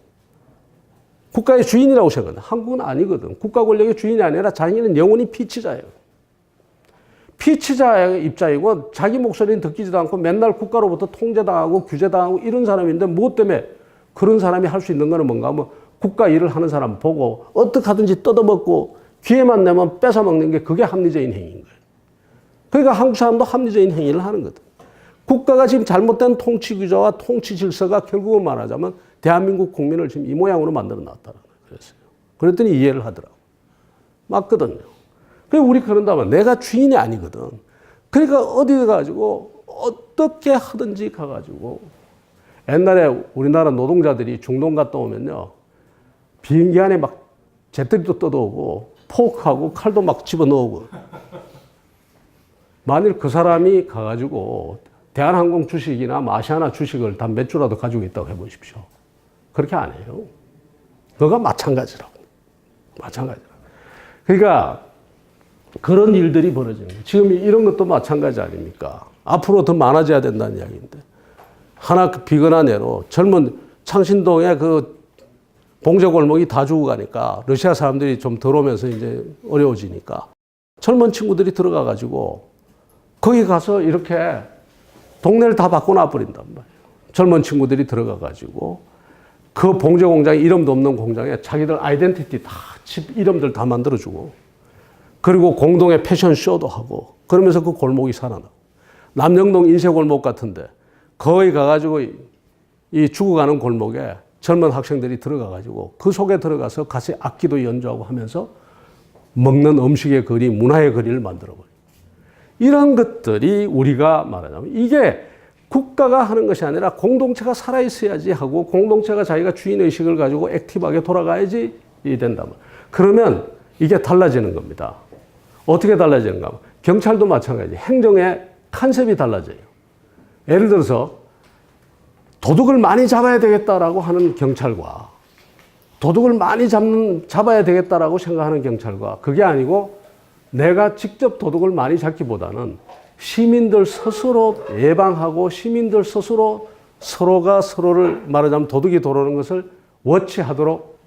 국가의 주인이라고 생각한다. 한국은 아니거든. 국가 권력의 주인이 아니라 자기는 영원히 피치자예요. 피치자의 입장이고 자기 목소리는 듣기지도 않고 맨날 국가로부터 통제당하고 규제당하고 이런 사람인데 무엇 때문에 그런 사람이 할 수 있는 거는 뭔가 하면 국가 일을 하는 사람 보고 어떻게 하든지 뜯어먹고 기회만 내면 뺏어먹는 게 그게 합리적인 행위인 거예요. 그러니까 한국 사람도 합리적인 행위를 하는 거든. 국가가 지금 잘못된 통치 규제와 통치 질서가 결국은 말하자면 대한민국 국민을 지금 이 모양으로 만들어 놨다는 거예요. 그랬더니 이해를 하더라고. 맞거든요. 그래서 우리 그런다면 내가 주인이 아니거든. 그러니까 어디 가가지고 어떻게 하든지 가가지고 옛날에 우리나라 노동자들이 중동 갔다 오면요. 비행기 안에 막 재떨이도 뜯어오고 포크하고 칼도 막 집어넣고 만일 그 사람이 가가지고 대한항공 주식이나 아시아나 주식을 다 몇 주라도 가지고 있다고 해보십시오. 그렇게 안 해요. 그거가 마찬가지라고. 마찬가지라고. 그러니까 그런 일들이 벌어지는 거예요. 지금 이런 것도 마찬가지 아닙니까? 앞으로 더 많아져야 된다는 이야기인데. 하나 비거나 내로 젊은 창신동에 그 봉제골목이 다 죽어가니까 러시아 사람들이 좀 들어오면서 이제 어려워지니까 젊은 친구들이 들어가가지고 거기 가서 이렇게 동네를 다 바꿔놔 버린단 말이에요. 젊은 친구들이 들어가가지고 그 봉제 공장에 이름도 없는 공장에 자기들 아이덴티티 다 집 이름들 다 만들어주고 그리고 공동의 패션쇼도 하고 그러면서 그 골목이 살아나고 남영동 인쇄골목 같은데 거기 가가지고 이 죽어가는 골목에 젊은 학생들이 들어가가지고 그 속에 들어가서 같이 악기도 연주하고 하면서 먹는 음식의 거리, 문화의 거리를 만들어버려요. 이런 것들이 우리가 말하자면 이게 국가가 하는 것이 아니라 공동체가 살아있어야지 하고 공동체가 자기가 주인의식을 가지고 액티브하게 돌아가야지 된다면 그러면 이게 달라지는 겁니다. 어떻게 달라지는가 하면 경찰도 마찬가지. 행정의 컨셉이 달라져요. 예를 들어서 도둑을 많이 잡아야 되겠다라고 하는 경찰과 도둑을 많이 잡아야 되겠다라고 생각하는 경찰과 그게 아니고 내가 직접 도둑을 많이 잡기보다는 시민들 스스로 예방하고 시민들 스스로 서로가 서로를 말하자면 도둑이 들어오는 것을 워치하도록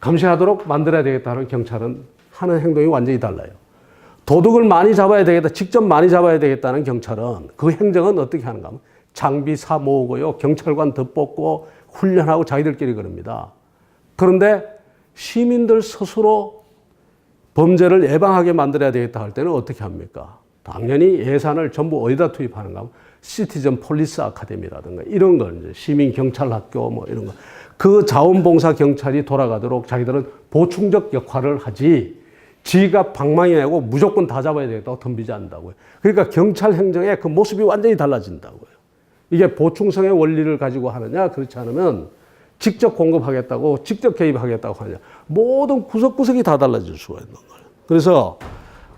감시하도록 만들어야 되겠다는 경찰은 하는 행동이 완전히 달라요. 도둑을 많이 잡아야 되겠다, 직접 많이 잡아야 되겠다는 경찰은 그 행정은 어떻게 하는가 하면 장비 사 모으고요, 경찰관 더 뽑고 훈련하고 자기들끼리 그럽니다. 그런데 시민들 스스로 범죄를 예방하게 만들어야 되겠다 할 때는 어떻게 합니까? 당연히 예산을 전부 어디다 투입하는가 하면 시티즌 폴리스 아카데미라든가 이런 걸 이제 시민 경찰 학교 뭐 이런 거 그 자원봉사 경찰이 돌아가도록 자기들은 보충적 역할을 하지 지가 방망이 내고 무조건 다 잡아야 되겠다고 덤비지 않는다고요. 그러니까 경찰 행정의 그 모습이 완전히 달라진다고요. 이게 보충성의 원리를 가지고 하느냐 그렇지 않으면 직접 공급하겠다고 직접 개입하겠다고 하느냐 모든 구석구석이 다 달라질 수가 있는 거예요. 그래서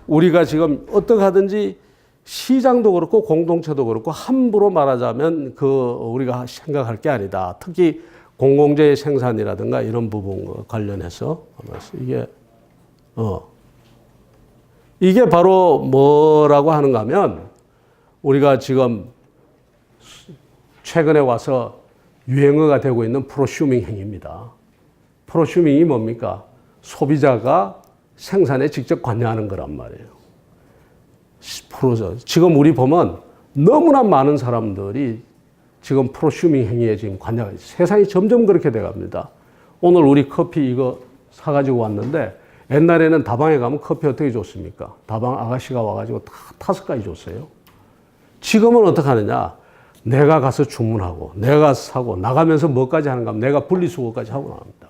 우리가 지금 어떻게 하든지 시장도 그렇고 공동체도 그렇고 함부로 말하자면 그 우리가 생각할 게 아니다. 특히 공공재의 생산이라든가 이런 부분과 관련해서 이게 바로 뭐라고 하는가 하면 우리가 지금 최근에 와서 유행어가 되고 있는 프로슈밍 행위입니다. 프로슈밍이 뭡니까? 소비자가 생산에 직접 관여하는 거란 말이에요. 지금 우리 보면 너무나 많은 사람들이 지금 프로슈밍 행위에 지금 관여가 있어요. 세상이 점점 그렇게 돼갑니다. 오늘 우리 커피 이거 사가지고 왔는데 옛날에는 다방에 가면 커피 어떻게 줬습니까? 다방 아가씨가 와가지고 다 5가지 줬어요. 지금은 어떻게 하느냐? 내가 가서 주문하고 내가 가서 사고 나가면서 뭐까지 하는가 하면 내가 분리수거까지 하고 나갑니다.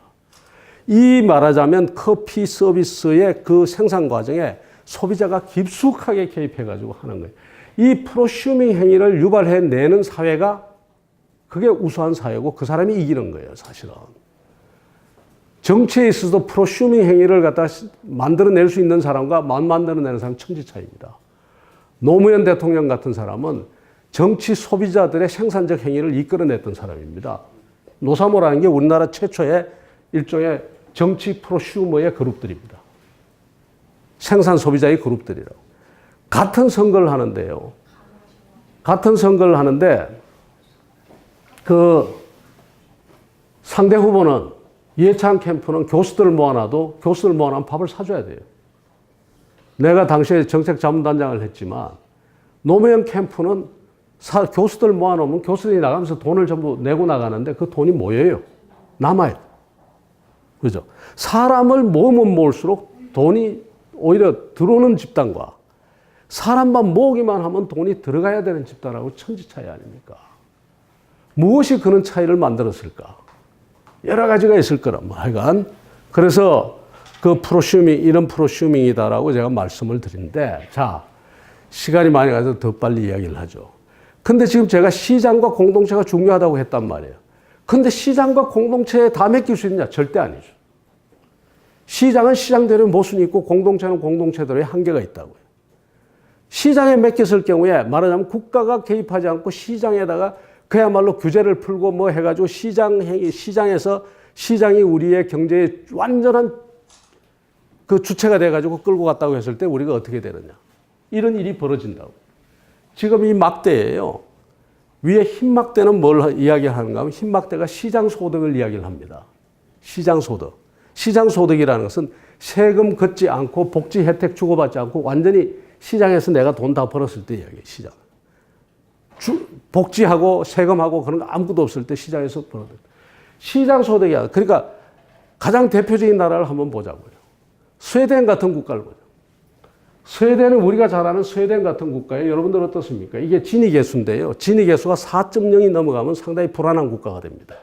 이 말하자면 커피 서비스의 그 생산 과정에 소비자가 깊숙하게 개입해가지고 하는 거예요. 이 프로슈밍 행위를 유발해내는 사회가 그게 우수한 사회고 그 사람이 이기는 거예요, 사실은. 정치에 있어서 프로슈밍 행위를 갖다 만들어낼 수 있는 사람과 안 만들어내는 사람 천지 차이입니다. 노무현 대통령 같은 사람은 정치 소비자들의 생산적 행위를 이끌어냈던 사람입니다. 노사모라는 게 우리나라 최초의 일종의 정치 프로슈머의 그룹들입니다. 생산 소비자의 그룹들이라고. 같은 선거를 하는데요. 같은 선거를 하는데 그 상대 후보는 이해찬 캠프는 교수들을 모아놔도 교수들 모아놓으면 밥을 사줘야 돼요. 내가 당시에 정책자문단장을 했지만 노무현 캠프는 교수들 모아놓으면 교수들이 나가면서 돈을 전부 내고 나가는데 그 돈이 뭐예요? 남아요. 그죠? 사람을 모으면 모을수록 돈이 오히려 들어오는 집단과 사람만 모으기만 하면 돈이 들어가야 되는 집단하고 천지 차이 아닙니까? 무엇이 그런 차이를 만들었을까? 여러 가지가 있을 거라. 하여간 그래서 그 프로슈밍, 이런 프로슈밍이다라고 제가 말씀을 드리는데, 자, 시간이 많이 가서 더 빨리 이야기를 하죠. 근데 지금 제가 시장과 공동체가 중요하다고 했단 말이에요. 근데 시장과 공동체에 다 맡길 수 있느냐? 절대 아니죠. 시장은 시장대로의 모순이 있고 공동체는 공동체대로의 한계가 있다고요. 시장에 맡겼을 경우에 말하자면 국가가 개입하지 않고 시장에다가 그야말로 규제를 풀고 뭐 해가지고 시장에서 시장이 우리의 경제의 완전한 그 주체가 돼가지고 끌고 갔다고 했을 때 우리가 어떻게 되느냐. 이런 일이 벌어진다고. 지금 이 막대예요. 위에 흰 막대는 뭘 이야기하는가 하면 흰 막대가 시장 소득을 이야기를 합니다. 시장 소득. 시장 소득이라는 것은 세금 걷지 않고 복지 혜택 주고받지 않고 완전히 시장에서 내가 돈 다 벌었을 때 이야기해요. 시장. 복지하고 세금하고 그런 거 아무것도 없을 때 시장에서 벌어들. 시장 소득이야. 그러니까 가장 대표적인 나라를 한번 보자고요. 스웨덴 같은 국가를 보자. 스웨덴은 우리가 잘 아는 스웨덴 같은 국가에 여러분들 어떻습니까? 이게 지니 계수인데요. 지니 계수가 4.0이 넘어가면 상당히 불안한 국가가 됩니다.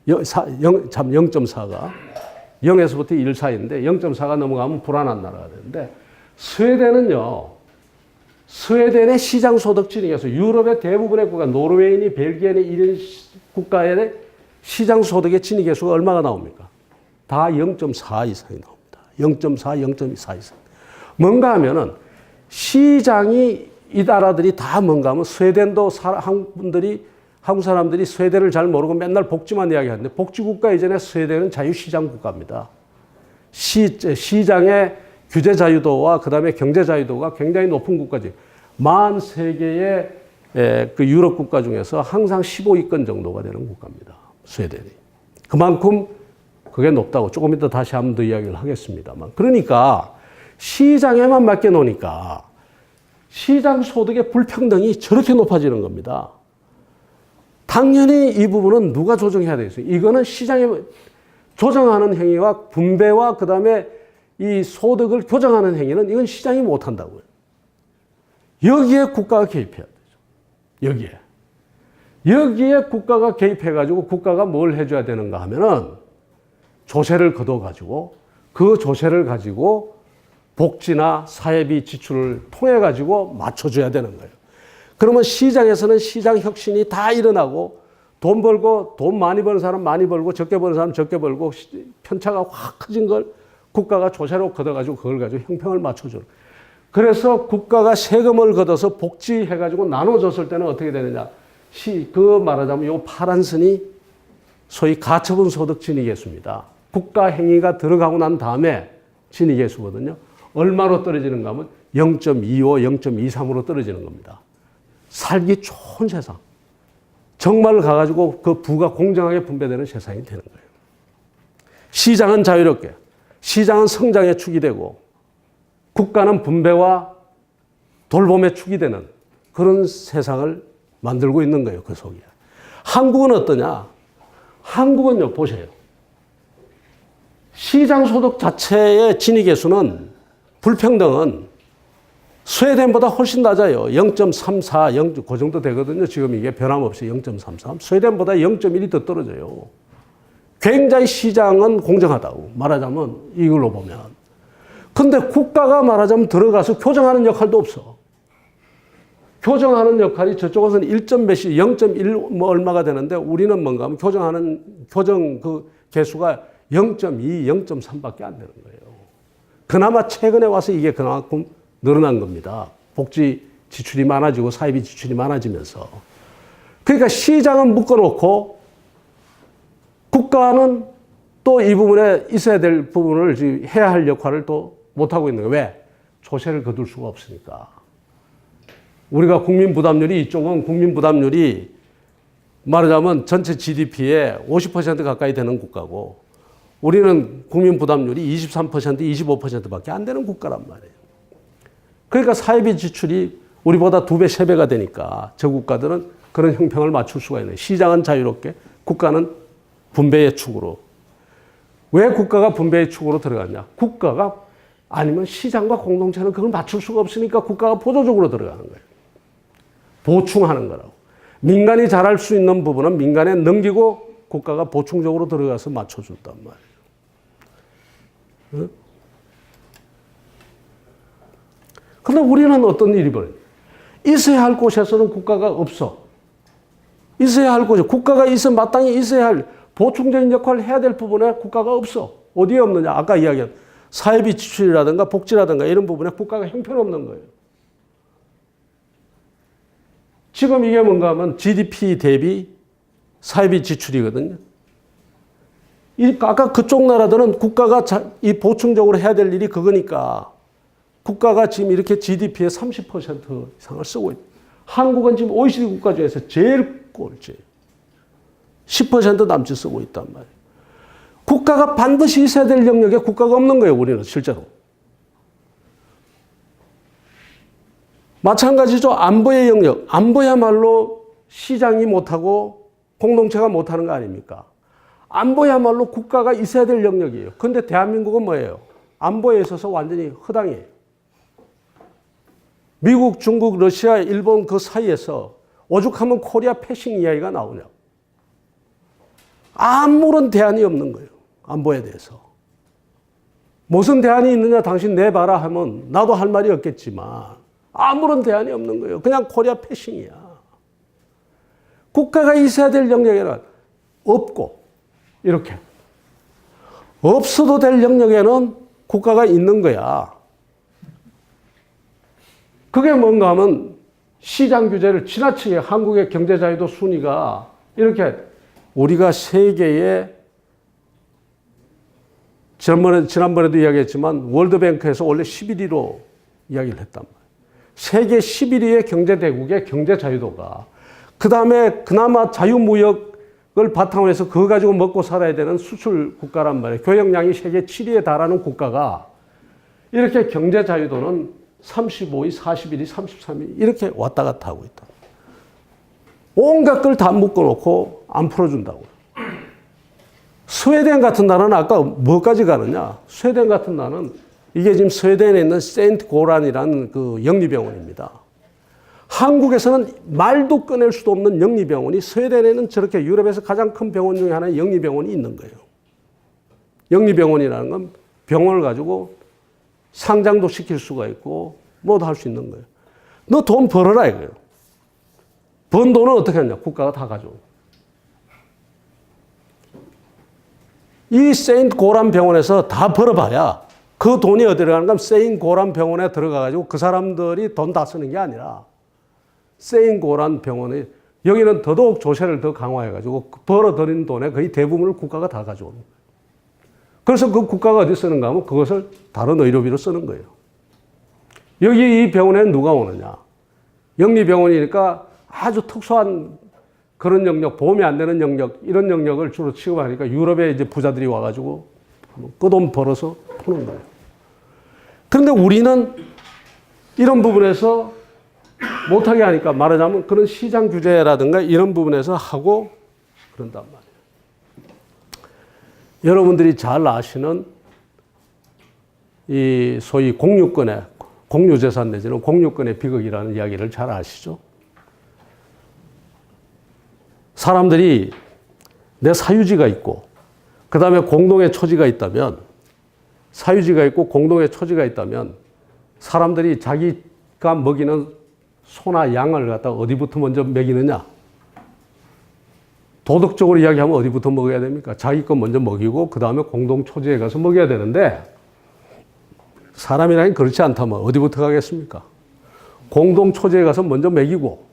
0.4가 0에서부터 1 사이인데 0.4가 넘어가면 불안한 나라가 되는데 스웨덴은요. 스웨덴의 시장 소득 지니 계수, 유럽의 대부분의 국가, 노르웨이니 벨기에니 이런 국가의 시장 소득의 지니 계수가 얼마가 나옵니까? 다 0.4 이상이 나옵니다. 0.4, 0.4 이상. 뭔가 하면은 시장이 이 나라들이 다 뭔가 하면 스웨덴도 한국 사람들이 스웨덴을 잘 모르고 맨날 복지만 이야기하는데 복지국가 이전에 스웨덴은 자유시장 국가입니다. 시장의 규제 자유도와 그 다음에 경제 자유도가 굉장히 높은 국가지. 만 세계의 그 유럽 국가 중에서 항상 15위권 정도가 되는 국가입니다. 스웨덴이. 그만큼 그게 높다고 조금 이따 다시 한 번 더 이야기를 하겠습니다만. 그러니까 시장에만 맡겨 놓으니까 시장 소득의 불평등이 저렇게 높아지는 겁니다. 당연히 이 부분은 누가 조정해야 되겠어요? 이거는 시장에 조정하는 행위와 분배와 그 다음에 이 소득을 교정하는 행위는 이건 시장이 못한다고요. 여기에 국가가 개입해야 되죠. 여기에 국가가 개입해가지고 국가가 뭘 해줘야 되는가 하면은 조세를 걷어가지고 그 조세를 가지고 복지나 사회비 지출을 통해가지고 맞춰줘야 되는 거예요. 그러면 시장에서는 시장 혁신이 다 일어나고 돈 벌고 돈 많이 버는 사람 많이 벌고 적게 버는 사람 적게 벌고 편차가 확 커진 걸 국가가 조세로 걷어가지고 그걸 가지고 형평을 맞춰줘요. 그래서 국가가 세금을 걷어서 복지해가지고 나눠줬을 때는 어떻게 되느냐. 그 말하자면 요 파란 선이 소위 가처분 소득 진위계수입니다. 국가 행위가 들어가고 난 다음에 진위계수거든요. 얼마로 떨어지는가 하면 0.25, 0.23으로 떨어지는 겁니다. 살기 좋은 세상. 정말 가가지고 그 부가 공정하게 분배되는 세상이 되는 거예요. 시장은 자유롭게, 시장은 성장의 축이 되고 국가는 분배와 돌봄의 축이 되는 그런 세상을 만들고 있는 거예요. 그 속에. 한국은 어떠냐? 한국은요, 보세요. 시장 소득 자체의 진위계수는 불평등은 스웨덴보다 훨씬 낮아요. 0.34, 그 정도 되거든요. 지금 이게 변함없이 0.33. 스웨덴보다 0.1이 더 떨어져요. 굉장히 시장은 공정하다고 말하자면 이걸로 보면. 근데 국가가 말하자면 들어가서 교정하는 역할도 없어. 교정하는 역할이 저쪽에서는 1.몇이 0.1 뭐 얼마가 되는데 우리는 뭔가 하면 교정 그 개수가 0.2, 0.3밖에 안 되는 거예요. 그나마 최근에 와서 이게 그만큼 늘어난 겁니다. 복지 지출이 많아지고 사회비 지출이 많아지면서. 그러니까 시장은 묶어놓고 국가는 또 이 부분에 있어야 될 부분을 해야 할 역할을 또 못하고 있는 거예요. 왜? 조세를 거둘 수가 없으니까. 우리가 국민 부담률이 이쪽은 국민 부담률이 말하자면 전체 GDP의 50% 가까이 되는 국가고 우리는 국민 부담률이 23%, 25%밖에 안 되는 국가란 말이에요. 그러니까 사회비 지출이 우리보다 2배, 3배가 되니까 저 국가들은 그런 형평을 맞출 수가 있는 거예요. 시장은 자유롭게, 국가는 분배의 축으로. 왜 국가가 분배의 축으로 들어갔냐? 국가가 아니면 시장과 공동체는 그걸 맞출 수가 없으니까 국가가 보조적으로 들어가는 거예요. 보충하는 거라고. 민간이 잘할 수 있는 부분은 민간에 넘기고 국가가 보충적으로 들어가서 맞춰준단 말이에요. 그런데 우리는 어떤 일이 벌어요? 있어야 할 곳에서는 국가가 없어. 있어야 할 곳에 국가가 마땅히 있어야 할 보충적인 역할을 해야 될 부분에 국가가 없어. 어디에 없느냐? 아까 이야기한 사회비 지출이라든가 복지라든가 이런 부분에 국가가 형편없는 거예요. 지금 이게 뭔가 하면 GDP 대비 사회비 지출이거든요. 아까 그쪽 나라들은 국가가 이 보충적으로 해야 될 일이 그거니까 국가가 지금 이렇게 GDP의 30% 이상을 쓰고 있다. 한국은 지금 OECD 국가 중에서 제일 꼴찌. 10% 남짓 쓰고 있단 말이에요. 국가가 반드시 있어야 될 영역에 국가가 없는 거예요, 우리는 실제로. 마찬가지죠. 안보의 영역. 안보야말로 시장이 못하고 공동체가 못하는 거 아닙니까? 안보야말로 국가가 있어야 될 영역이에요. 그런데 대한민국은 뭐예요? 안보에 있어서 완전히 허당이에요. 미국, 중국, 러시아, 일본 그 사이에서 오죽하면 코리아 패싱 이야기가 나오냐. 아무런 대안이 없는 거예요. 안보에 대해서. 무슨 대안이 있느냐 당신 내봐라 하면 나도 할 말이 없겠지만 아무런 대안이 없는 거예요. 그냥 코리아 패싱이야. 국가가 있어야 될 영역에는 없고 이렇게. 없어도 될 영역에는 국가가 있는 거야. 그게 뭔가 하면 시장 규제를 지나치게 한국의 경제자유도 순위가 이렇게 우리가 세계에 지난번에도 이야기했지만 월드뱅크에서 원래 11위로 이야기를 했단 말이에요. 세계 11위의 경제대국의 경제자유도가 그 다음에 그나마 자유무역을 바탕으로 해서 그거 가지고 먹고 살아야 되는 수출 국가란 말이에요. 교역량이 세계 7위에 달하는 국가가 이렇게 경제자유도는 35위, 41위, 33위 이렇게 왔다 갔다 하고 있다. 온갖 걸 다 묶어놓고 안 풀어준다고. 스웨덴 같은 나라는 아까 뭐까지 가느냐? 스웨덴 같은 나라는 이게 지금 스웨덴에 있는 세인트 고란이라는 그 영리병원입니다. 한국에서는 말도 꺼낼 수도 없는 영리병원이 스웨덴에는 저렇게 유럽에서 가장 큰 병원 중에 하나의 영리병원이 있는 거예요. 영리병원이라는 건 병원을 가지고 상장도 시킬 수가 있고 뭐도 할 수 있는 거예요. 너 돈 벌어라 이거예요. 번 돈은 어떻게 하냐? 국가가 다 가져오고. 이 세인트 고란 병원에서 다 벌어봐야 그 돈이 어디로 가는가 하면 세인트 고란 병원에 들어가가지고 그 사람들이 돈 다 쓰는 게 아니라 세인트 고란 병원에 여기는 더더욱 조세를 더 강화해가지고 벌어들인 돈의 거의 대부분을 국가가 다 가져오는 거예요. 그래서 그 국가가 어디 쓰는가 하면 그것을 다른 의료비로 쓰는 거예요. 여기 이 병원에는 누가 오느냐? 영리병원이니까 아주 특수한 그런 영역, 보험이 안 되는 영역, 이런 영역을 주로 취급하니까 유럽에 이제 부자들이 와가지고 그 돈 벌어서 푸는 거예요. 그런데 우리는 이런 부분에서 못하게 하니까 말하자면 그런 시장 규제라든가 이런 부분에서 하고 그런단 말이에요. 여러분들이 잘 아시는 이 소위 공유권의 공유재산 내지는 공유권의 비극이라는 이야기를 잘 아시죠? 사람들이 내 사유지가 있고 그 다음에 공동의 초지가 있다면 사유지가 있고 공동의 초지가 있다면 사람들이 자기가 먹이는 소나 양을 갖다가 어디부터 먼저 먹이느냐? 도덕적으로 이야기하면 어디부터 먹여야 됩니까? 자기 거 먼저 먹이고 그 다음에 공동 초지에 가서 먹여야 되는데 사람이라니 그렇지 않다면 어디부터 가겠습니까? 공동 초지에 가서 먼저 먹이고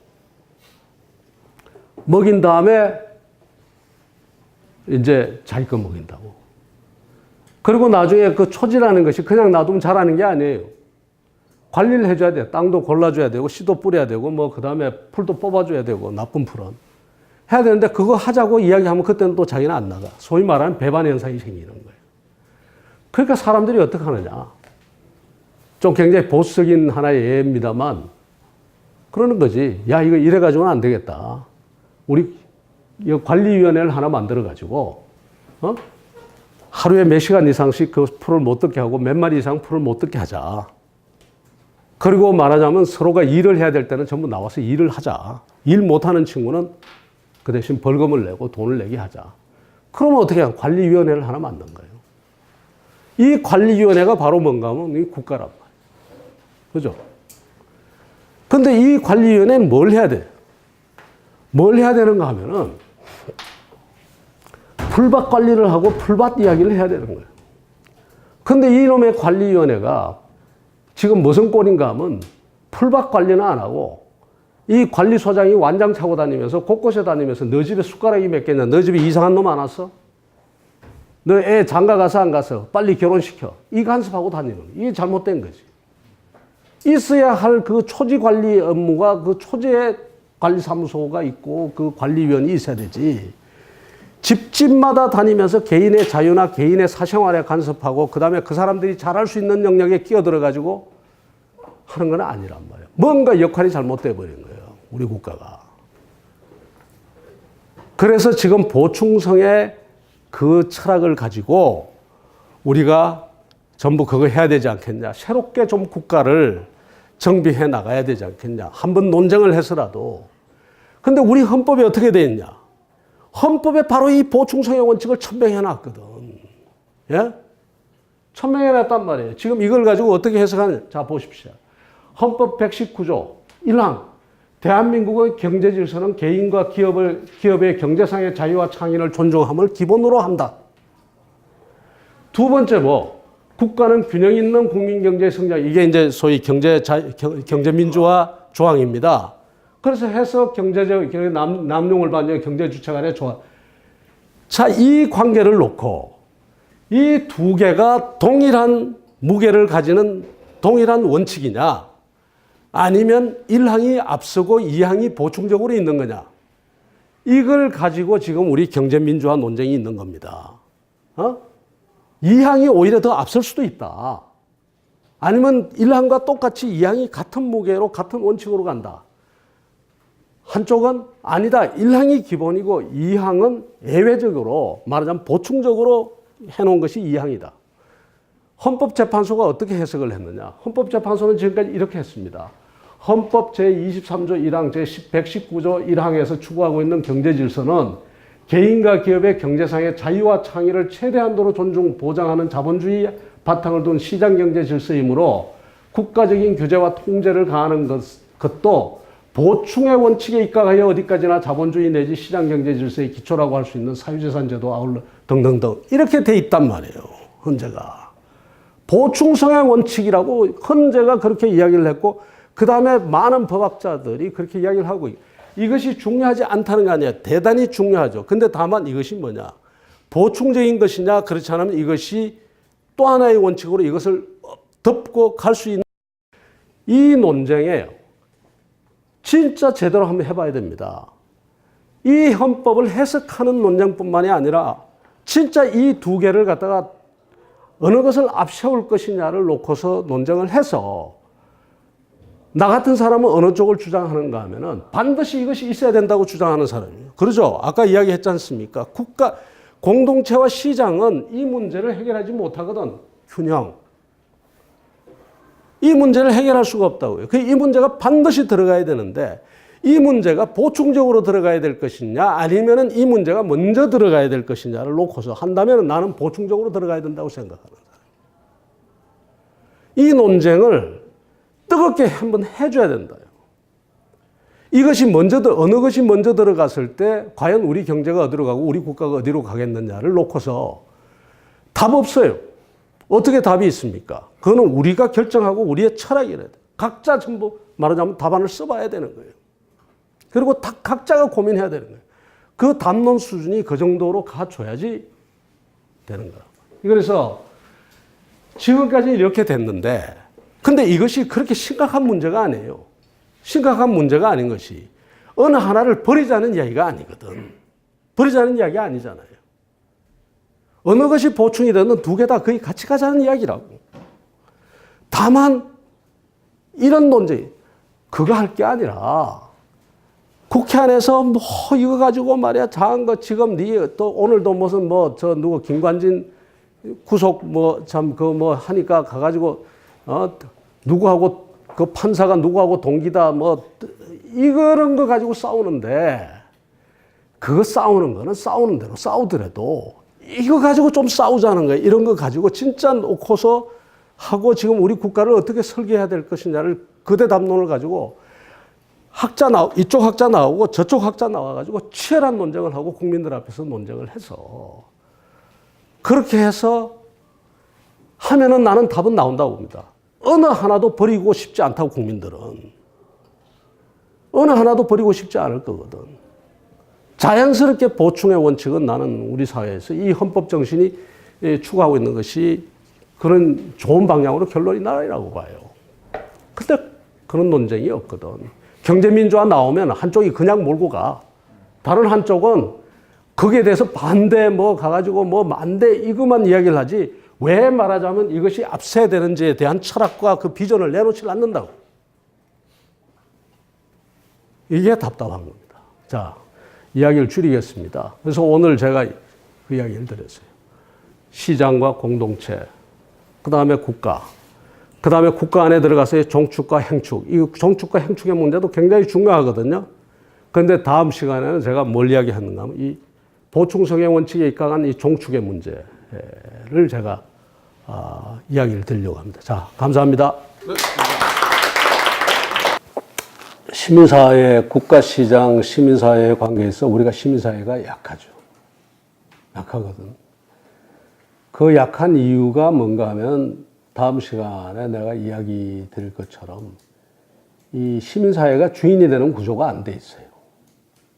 먹인 다음에 이제 자기 거 먹인다고. 그리고 나중에 그 초지라는 것이 그냥 놔두면 자라는 게 아니에요. 관리를 해줘야 돼. 땅도 골라줘야 되고 씨도 뿌려야 되고 뭐 그 다음에 풀도 뽑아줘야 되고 나쁜 풀은. 해야 되는데 그거 하자고 이야기하면 그때는 또 자기는 안 나가. 소위 말하는 배반 현상이 생기는 거예요. 그러니까 사람들이 어떻게 하느냐. 좀 굉장히 보수적인 하나의 예입니다만 그러는 거지. 야, 이거 이래가지고는 안 되겠다. 우리 관리위원회를 하나 만들어가지고 하루에 몇 시간 이상씩 그 풀을 못 듣게 하고 몇 마리 이상 풀을 못 듣게 하자. 그리고 말하자면 서로가 일을 해야 될 때는 전부 나와서 일을 하자. 일 못하는 친구는 그 대신 벌금을 내고 돈을 내게 하자. 그러면 어떻게 하냐. 관리위원회를 하나 만든 거예요. 이 관리위원회가 바로 뭔가 하면 이 국가란 말이에요. 그죠? 근데 이 관리위원회는 뭘 해야 돼? 뭘 해야 되는가 하면은 풀밭 관리를 하고 풀밭 이야기를 해야 되는 거예요. 근데 이놈의 관리위원회가 지금 무슨 꼴인가 하면 풀밭 관리는 안 하고 이 관리소장이 완장 차고 다니면서 곳곳에 다니면서 너 집에 숟가락이 몇 개냐? 너 집에 이상한 놈 안 왔어? 너 애 장가 가서 안 가서? 빨리 결혼시켜. 이 간섭하고 다니는 거예요. 이게 잘못된 거지. 있어야 할 그 초지 관리 업무가 그 초지의 관리사무소가 있고 그 관리위원이 있어야 되지. 집집마다 다니면서 개인의 자유나 개인의 사생활에 간섭하고 그 다음에 그 사람들이 잘할 수 있는 영역에 끼어들어가지고 하는 건 아니란 말이에요. 뭔가 역할이 잘못돼 버린 거예요. 우리 국가가. 그래서 지금 보충성의 그 철학을 가지고 우리가 전부 그거 해야 되지 않겠냐. 새롭게 좀 국가를 정비해 나가야 되지 않겠냐. 한번 논쟁을 해서라도. 근데 우리 헌법이 어떻게 되어 있냐. 헌법에 바로 이 보충성의 원칙을 천명해 놨거든. 예? 천명해 놨단 말이에요. 지금 이걸 가지고 어떻게 해석하느냐. 자, 보십시오. 헌법 119조 1항. 대한민국의 경제 질서는 개인과 기업의 경제상의 자유와 창의를 존중함을 기본으로 한다. 두 번째 뭐? 국가는 균형 있는 국민 경제 성장. 이게 이제 소위 경제민주화 조항입니다. 그래서 해서 경제적, 남용을 받는 경제주체 간의 조항. 자, 이 관계를 놓고 이 두 개가 동일한 무게를 가지는 동일한 원칙이냐? 아니면 1항이 앞서고 2항이 보충적으로 있는 거냐? 이걸 가지고 지금 우리 경제민주화 논쟁이 있는 겁니다. 2항이 오히려 더 앞설 수도 있다. 아니면 1항과 똑같이 2항이 같은 무게로 같은 원칙으로 간다. 한쪽은 아니다. 1항이 기본이고 2항은 예외적으로 말하자면 보충적으로 해놓은 것이 2항이다. 헌법재판소가 어떻게 해석을 했느냐. 헌법재판소는 지금까지 이렇게 했습니다. 헌법 제23조 1항, 제119조 1항에서 추구하고 있는 경제질서는 개인과 기업의 경제상의 자유와 창의를 최대한도로 존중, 보장하는 자본주의 바탕을 둔 시장경제 질서이므로 국가적인 규제와 통제를 가하는 것도 보충의 원칙에 입각하여 어디까지나 자본주의 내지 시장경제 질서의 기초라고 할 수 있는 사유재산제도 아울러 등등등 이렇게 돼 있단 말이에요. 헌재가. 보충성의 원칙이라고 헌재가 그렇게 이야기를 했고 그 다음에 많은 법학자들이 그렇게 이야기를 하고 이것이 중요하지 않다는 거 아니에요. 대단히 중요하죠. 근데 다만 이것이 뭐냐. 보충적인 것이냐 그렇지 않으면 이것이 또 하나의 원칙으로 이것을 덮고 갈 수 있는 이 논쟁에 진짜 제대로 한번 해봐야 됩니다. 이 헌법을 해석하는 논쟁뿐만이 아니라 진짜 이 두 개를 갖다가 어느 것을 앞세울 것이냐를 놓고서 논쟁을 해서 나 같은 사람은 어느 쪽을 주장하는가 하면은 반드시 이것이 있어야 된다고 주장하는 사람이에요. 그러죠? 아까 이야기했지 않습니까? 국가, 공동체와 시장은 이 문제를 해결하지 못하거든. 균형. 이 문제를 해결할 수가 없다고요. 이 문제가 반드시 들어가야 되는데 이 문제가 보충적으로 들어가야 될 것이냐 아니면은 이 문제가 먼저 들어가야 될 것이냐를 놓고서 한다면 나는 보충적으로 들어가야 된다고 생각하는 사람. 이 논쟁을 뜨겁게 한번 해줘야 된다. 이것이 어느 것이 먼저 들어갔을 때 과연 우리 경제가 어디로 가고 우리 국가가 어디로 가겠느냐를 놓고서 답 없어요. 어떻게 답이 있습니까? 그거는 우리가 결정하고 우리의 철학이래야 돼. 각자 전부 말하자면 답안을 써봐야 되는 거예요. 그리고 각자가 고민해야 되는 거예요. 그 담론 수준이 그 정도로 가줘야지 되는 거라고. 그래서 지금까지 이렇게 됐는데, 근데 이것이 그렇게 심각한 문제가 아니에요. 심각한 문제가 아닌 것이 어느 하나를 버리자는 이야기가 아니거든. 버리자는 이야기 아니잖아요. 어느 것이 보충이 되는 두 개 다 거의 같이 가자는 이야기라고. 다만 이런 논쟁, 그거 할 게 아니라 국회 안에서 뭐 이거 가지고 말이야 작은 거 지금 또 오늘도 무슨 누구 김관진 구속 참 하니까 가가지고 누구하고 그 판사가 누구하고 동기다 이런 거 가지고 싸우는데, 그거 싸우는 거는 싸우는 대로 싸우더라도 이거 가지고 좀 싸우자는 거예요. 이런 거 가지고 진짜 놓고서 하고 지금 우리 국가를 어떻게 설계해야 될 것이냐를 그대 담론을 가지고 이쪽 학자 나오고 저쪽 학자 나와가지고 치열한 논쟁을 하고 국민들 앞에서 논쟁을 해서 그렇게 해서 하면은 나는 답은 나온다고 봅니다. 어느 하나도 버리고 싶지 않다고 국민들은. 어느 하나도 버리고 싶지 않을 거거든. 자연스럽게 보충의 원칙은 나는 우리 사회에서 이 헌법 정신이 추구하고 있는 것이 그런 좋은 방향으로 결론이 나리라고 봐요. 근데 그런 논쟁이 없거든. 경제민주화 나오면 한쪽이 그냥 몰고 가. 다른 한쪽은 거기에 대해서 반대 가가지고 만대 이것만 이야기를 하지 왜 말하자면 이것이 앞세되는지에 대한 철학과 그 비전을 내놓지 않는다고. 이게 답답한 겁니다. 자, 이야기를 줄이겠습니다. 그래서 오늘 제가 그 이야기를 드렸어요. 시장과 공동체, 그 다음에 국가, 그 다음에 국가 안에 들어가서의 종축과 행축. 이 종축과 행축의 문제도 굉장히 중요하거든요. 그런데 다음 시간에는 제가 뭘 이야기하는가 하면 이 보충성의 원칙에 입각한 이 종축의 문제를 제가 이야기를 드리려고 합니다. 자, 감사합니다. 네. 시민사회, 국가시장, 시민사회의 관계에서 우리가 시민사회가 약하죠. 약하거든. 그 약한 이유가 뭔가 하면 다음 시간에 내가 이야기 드릴 것처럼 이 시민사회가 주인이 되는 구조가 안 돼 있어요.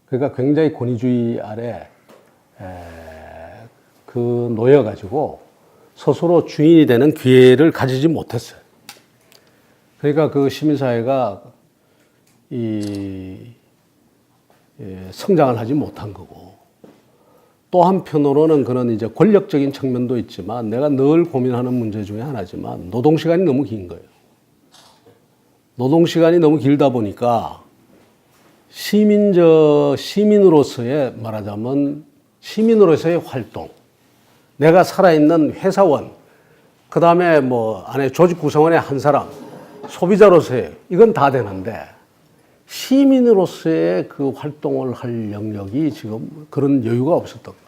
그러니까 굉장히 권위주의 아래 놓여가지고 스스로 주인이 되는 기회를 가지지 못했어요. 그러니까 그 시민사회가 성장을 하지 못한 거고, 또 한편으로는 그런 이제 권력적인 측면도 있지만 내가 늘 고민하는 문제 중에 하나지만 노동시간이 너무 긴 거예요. 노동시간이 너무 길다 보니까 시민으로서의 말하자면 시민으로서의 활동, 내가 살아있는 회사원, 그 다음에 안에 조직 구성원의 한 사람, 소비자로서의 이건 다 되는데 시민으로서의 그 활동을 할 영역이 지금 그런 여유가 없었던 거예요.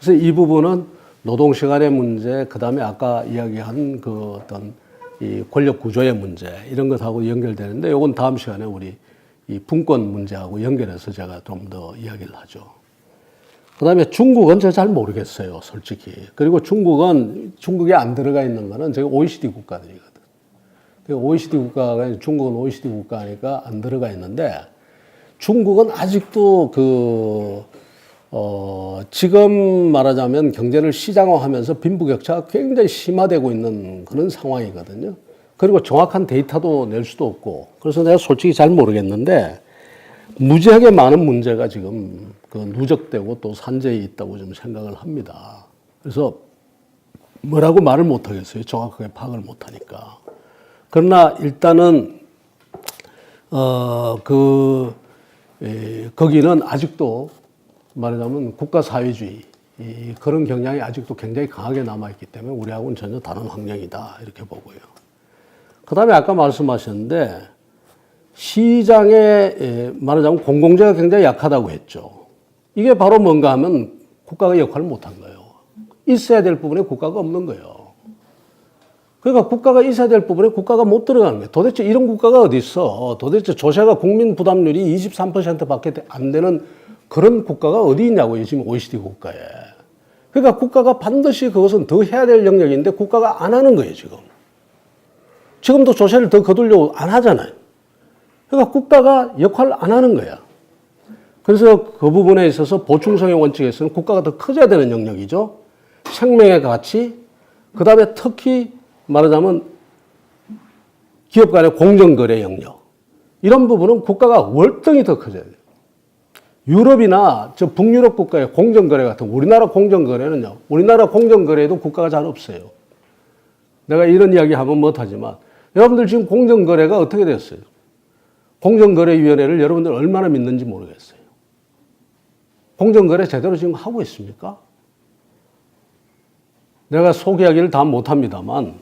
그래서 이 부분은 노동시간의 문제, 그 다음에 아까 이야기한 그 어떤 이 권력 구조의 문제, 이런 것하고 연결되는데, 이건 다음 시간에 우리 이 분권 문제하고 연결해서 제가 좀 더 이야기를 하죠. 그 다음에 중국은 제가 잘 모르겠어요, 솔직히. 그리고 중국에 안 들어가 있는 거는 저희 OECD 국가들이거든. OECD 국가가, 중국은 OECD 국가니까 안 들어가 있는데, 중국은 아직도 지금 말하자면 경제를 시장화하면서 빈부격차가 굉장히 심화되고 있는 그런 상황이거든요. 그리고 정확한 데이터도 낼 수도 없고, 그래서 내가 솔직히 잘 모르겠는데, 무지하게 많은 문제가 지금 누적되고 또 산재에 있다고 좀 생각을 합니다. 그래서 뭐라고 말을 못 하겠어요. 정확하게 파악을 못 하니까. 그러나 일단은 거기는 아직도 말하자면 국가사회주의 그런 경향이 아직도 굉장히 강하게 남아있기 때문에 우리하고는 전혀 다른 환경이다 이렇게 보고요. 그 다음에 아까 말씀하셨는데 시장에 말하자면 공공재가 굉장히 약하다고 했죠. 이게 바로 뭔가 하면 국가가 역할을 못한 거예요. 있어야 될 부분에 국가가 없는 거예요. 그러니까 국가가 있어야 될 부분에 국가가 못 들어가는 거예요. 도대체 이런 국가가 어디 있어? 도대체 조세가 국민 부담률이 23%밖에 안 되는 그런 국가가 어디 있냐고요. 지금 OECD 국가에. 그러니까 국가가 반드시 그것은 더 해야 될 영역인데 국가가 안 하는 거예요, 지금. 지금도 조세를 더 거두려고 안 하잖아요. 그러니까 국가가 역할을 안 하는 거야. 그래서 그 부분에 있어서 보충성의 원칙에서는 국가가 더 커져야 되는 영역이죠. 생명의 가치, 그 다음에 특히 말하자면 기업 간의 공정거래 영역. 이런 부분은 국가가 월등히 더 커져야 돼요. 유럽이나 저 북유럽 국가의 공정거래 같은 우리나라 공정거래는요. 우리나라 공정거래에도 국가가 잘 없어요. 내가 이런 이야기 하면 못하지만 여러분들 지금 공정거래가 어떻게 됐어요? 공정거래위원회를 여러분들 얼마나 믿는지 모르겠어요. 공정거래 제대로 지금 하고 있습니까? 내가 속 이야기를 다 못합니다만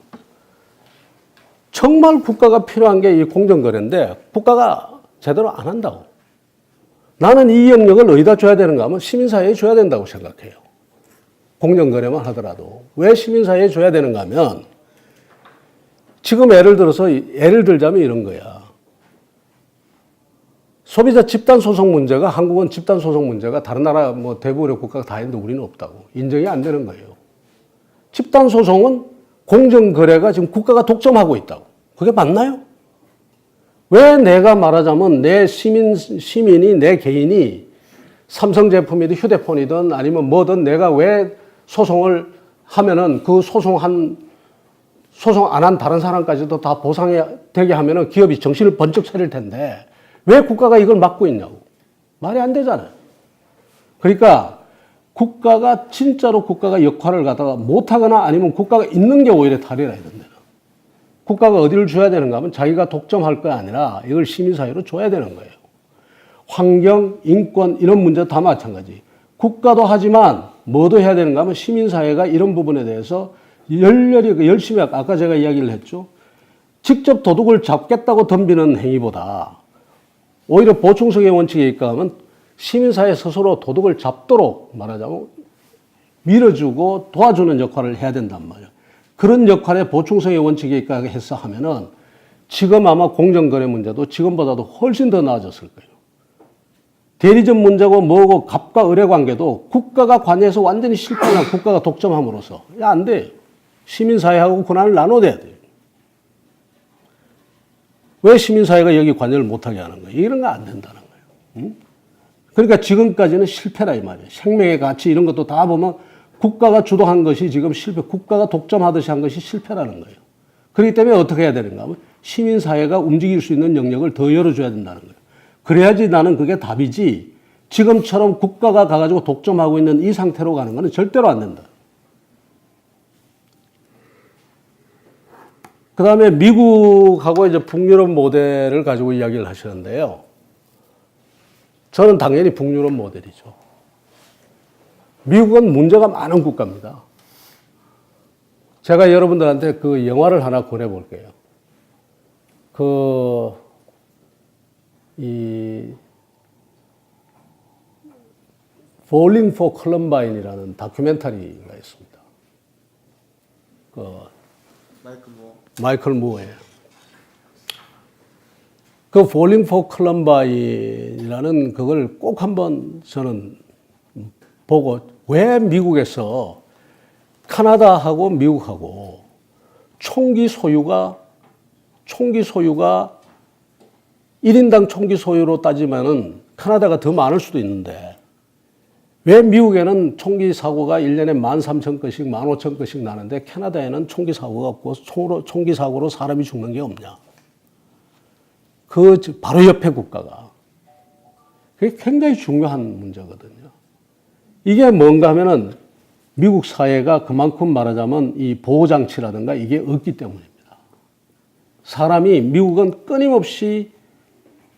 정말 국가가 필요한 게 이 공정거래인데 국가가 제대로 안 한다고. 나는 이 영역을 어디다 줘야 되는가 하면 시민사회에 줘야 된다고 생각해요. 공정거래만 하더라도. 왜 시민사회에 줘야 되는가 하면 지금 예를 들자면 이런 거야. 소비자 집단소송 문제가 한국은 집단소송 문제가 다른 나라 뭐 대부분의 국가가 다 있는데 우리는 없다고. 인정이 안 되는 거예요. 집단소송은 공정거래가 지금 국가가 독점하고 있다고. 그게 맞나요? 왜 내가 말하자면 내 시민이 내 개인이 삼성 제품이든 휴대폰이든 아니면 뭐든 내가 왜 소송을 하면은 그 소송 안 한 다른 사람까지도 다 보상이 되게 하면은 기업이 정신을 번쩍 차릴 텐데 왜 국가가 이걸 막고 있냐고. 말이 안 되잖아요. 그러니까 국가가 진짜로 국가가 역할을 갖다가 못하거나 아니면 국가가 있는 게 오히려 탈이라 해야 된다. 국가가 어디를 줘야 되는가 하면 자기가 독점할 거 아니라 이걸 시민사회로 줘야 되는 거예요. 환경, 인권 이런 문제도 다 마찬가지. 국가도 하지만 뭐도 해야 되는가 하면 시민사회가 이런 부분에 대해서 열심히 아까 제가 이야기를 했죠. 직접 도둑을 잡겠다고 덤비는 행위보다 오히려 보충성의 원칙에 입각하면 시민사회 스스로 도둑을 잡도록 말하자면 밀어주고 도와주는 역할을 해야 된단 말이에요. 그런 역할에 보충성의 원칙에 입각해서 하면은 지금 아마 공정거래 문제도 지금보다도 훨씬 더 나아졌을 거예요. 대리점 문제고 뭐고 갑과 을의 관계도 국가가 관여해서 완전히 실패나 국가가 독점함으로써 안 돼. 시민사회하고 권한을 나눠야 돼요. 왜 시민사회가 여기 관여를 못하게 하는 거예요? 이런 거 안 된다는 거예요. 응? 그러니까 지금까지는 실패라 이 말이에요. 생명의 가치 이런 것도 다 보면 국가가 주도한 것이 지금 실패, 국가가 독점하듯이 한 것이 실패라는 거예요. 그렇기 때문에 어떻게 해야 되는가 하면 시민사회가 움직일 수 있는 영역을 더 열어줘야 된다는 거예요. 그래야지 나는 그게 답이지 지금처럼 국가가 가가지고 독점하고 있는 이 상태로 가는 것은 절대로 안 된다. 그 다음에 미국하고 이제 북유럽 모델을 가지고 이야기를 하시는데요. 저는 당연히 북유럽 모델이죠. 미국은 문제가 많은 국가입니다. 제가 여러분들한테 그 영화를 하나 권해볼게요. Falling for Columbine이라는 다큐멘터리가 있습니다. 마이클 무어예요. 그 Falling for Columbine이라는 그걸 꼭 한번 저는 보고 왜 미국에서 카나다하고 미국하고 총기 소유가 1인당 총기 소유로 따지면은 카나다가 더 많을 수도 있는데 왜 미국에는 총기 사고가 1년에 13,000건씩 15,000건씩 나는데 캐나다에는 총기 사고가 없고 총기 사고로 사람이 죽는 게 없냐. 그 바로 옆에 국가가. 그게 굉장히 중요한 문제거든요. 이게 뭔가 하면은 미국 사회가 그만큼 말하자면 이 보호장치라든가 이게 없기 때문입니다. 사람이 미국은 끊임없이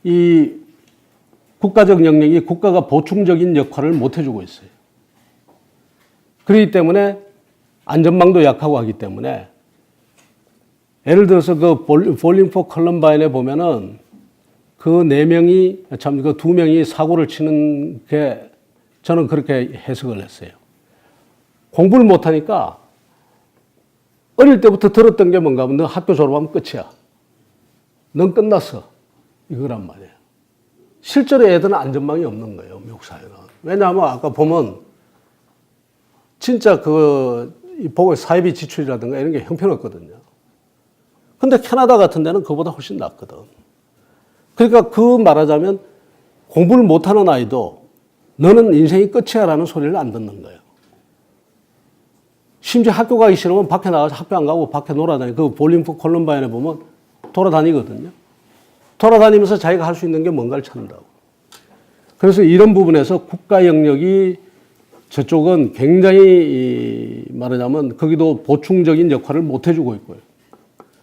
이 국가적 영역이 국가가 보충적인 역할을 못 해주고 있어요. 그렇기 때문에 안전망도 약하고 하기 때문에 예를 들어서 그 Falling for Columbine에 보면은 그 두 명이 사고를 치는 게 저는 그렇게 해석을 했어요. 공부를 못하니까 어릴 때부터 들었던 게 뭔가 하면 너 학교 졸업하면 끝이야. 넌 끝났어. 이거란 말이에요. 실제로 애들은 안전망이 없는 거예요, 미국 사회는. 왜냐하면 아까 보면 진짜 보고 사회비 지출이라든가 이런 게 형편없거든요. 근데 캐나다 같은 데는 그보다 훨씬 낫거든. 그러니까 말하자면 공부를 못하는 아이도 너는 인생이 끝이야 라는 소리를 안 듣는 거예요. 심지어 학교 가기 싫으면 밖에 나가서 학교 안 가고 밖에 놀아다니고 볼링포 콜럼바인에 보면 돌아다니거든요. 돌아다니면서 자기가 할 수 있는 게 뭔가를 찾는다고. 그래서 이런 부분에서 국가 영역이 저쪽은 굉장히 말하자면 거기도 보충적인 역할을 못 해주고 있고요.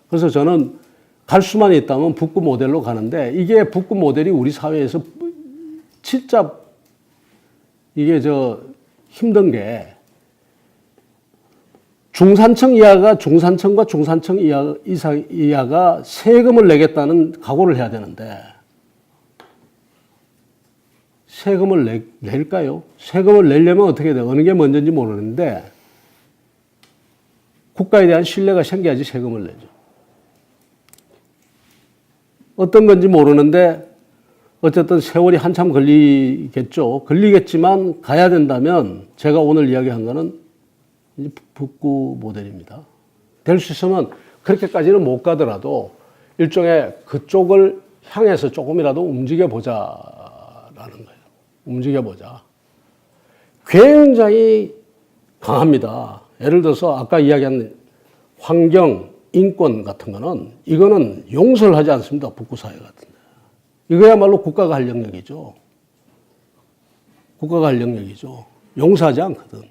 그래서 저는 갈 수만 있다면 북구 모델로 가는데 이게 북구 모델이 우리 사회에서 진짜 이게 힘든 게 중산층과 중산층 이하가 세금을 내겠다는 각오를 해야 되는데 세금을 낼까요? 세금을 내려면 어떻게 돼요? 어느 게 먼저인지 모르는데 국가에 대한 신뢰가 생겨야지 세금을 내죠. 어떤 건지 모르는데 어쨌든 세월이 한참 걸리겠죠. 걸리겠지만 가야 된다면 제가 오늘 이야기한 거는 이제 북구 모델입니다. 될 수 있으면 그렇게까지는 못 가더라도 일종의 그쪽을 향해서 조금이라도 움직여보자라는 거예요. 움직여보자. 굉장히 강합니다. 예를 들어서 아까 이야기한 환경, 인권 같은 거는 이거는 용서를 하지 않습니다. 북구 사회 같은 데. 이거야말로 국가가 할 영역이죠. 국가가 할 영역이죠. 용서하지 않거든.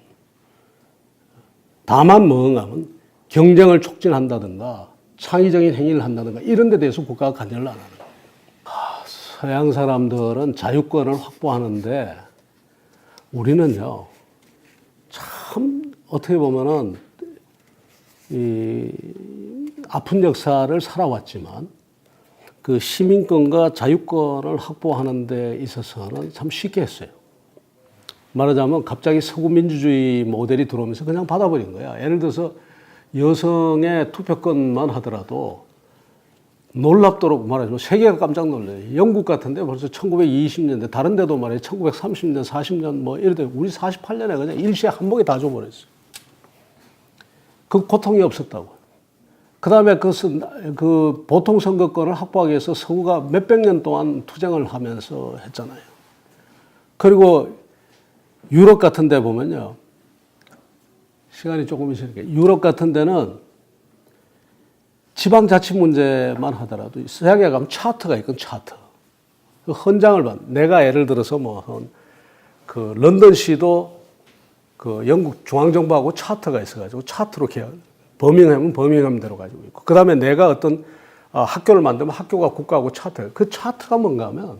다만 뭐하면 경쟁을 촉진한다든가 창의적인 행위를 한다든가 이런 데 대해서 국가가 관여를 안 하는 거예요. 서양 사람들은 자유권을 확보하는데 우리는요, 참 어떻게 보면은 이 아픈 역사를 살아왔지만 그 시민권과 자유권을 확보하는 데 있어서는 참 쉽게 했어요. 말하자면 갑자기 서구 민주주의 모델이 들어오면서 그냥 받아버린 거야. 예를 들어서 여성의 투표권만 하더라도 놀랍도록 말하자면 세계가 깜짝 놀라요. 영국 같은데 벌써 1920년대, 다른 데도 말이에요. 1930년, 40년 뭐 이럴 때 우리 48년에 그냥 일시에 한 목에 다 줘버렸어요. 그 고통이 없었다고. 그 다음에 그 보통 선거권을 확보하기 위해서 서구가 몇백 년 동안 투쟁을 하면서 했잖아요. 그리고 유럽 같은 데 보면요. 시간이 조금 있으니까. 유럽 같은 데는 지방자치 문제만 하더라도 서양에 가면 차트가 있거든, 차트. 그 헌장을 내가 예를 들어서 그 런던시도 그 영국 중앙정부하고 차트가 있어가지고 차트로 버밍ham은 버밍ham대로 가지고 있고. 그 다음에 내가 어떤 학교를 만들면 학교가 국가하고 차트. 그 차트가 뭔가 하면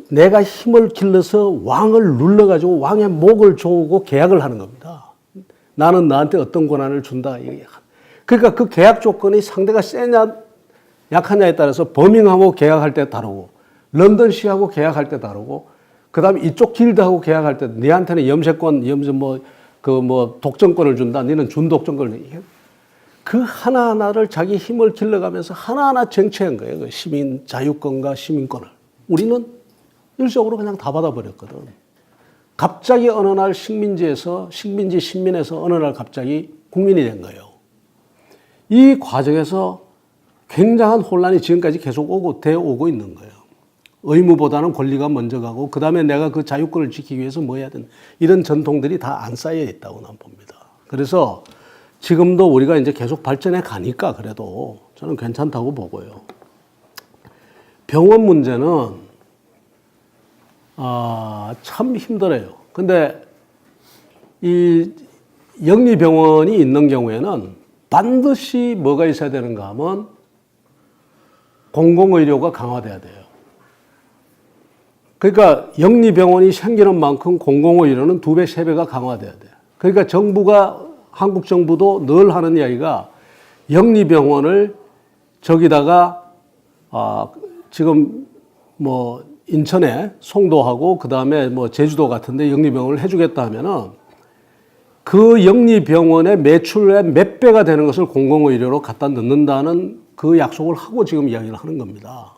내가 힘을 길러서 왕을 눌러가지고 왕의 목을 조고 계약을 하는 겁니다. 나는 나한테 어떤 권한을 준다. 그러니까 그 계약 조건이 상대가 세냐 약하냐에 따라서 버밍ham하고 계약할 때 다르고 런던시하고 계약할 때 다르고 그 다음에 이쪽 길드하고 계약할 때 너한테는 염세권, 독점권을 준다. 너는 준독점권을. 그 하나하나를 자기 힘을 길러가면서 하나하나 쟁취한 거예요. 그 시민 자유권과 시민권을. 우리는 일적으로 그냥 다 받아버렸거든. 갑자기 어느 날 식민지에서 어느 날 갑자기 국민이 된 거예요. 이 과정에서 굉장한 혼란이 지금까지 계속 되어 오고 있는 거예요. 의무보다는 권리가 먼저 가고 그 다음에 내가 그 자유권을 지키기 위해서 뭐 해야 되는 이런 전통들이 다 안 쌓여 있다고 난 봅니다. 그래서 지금도 우리가 이제 계속 발전해 가니까 그래도 저는 괜찮다고 보고요. 병원 문제는 참 힘들어요. 근데 이 영리병원이 있는 경우에는 반드시 뭐가 있어야 되는가 하면 공공의료가 강화돼야 돼요. 그러니까 영리병원이 생기는 만큼 공공의료는 2배, 3배가 강화돼야 돼요. 그러니까 한국 정부도 늘 하는 이야기가 영리병원을 저기다가 지금 인천에 송도하고 그 다음에 제주도 같은데 영리병원을 해주겠다 하면은 그 영리병원의 매출의 몇 배가 되는 것을 공공의료로 갖다 넣는다는 그 약속을 하고 지금 이야기를 하는 겁니다.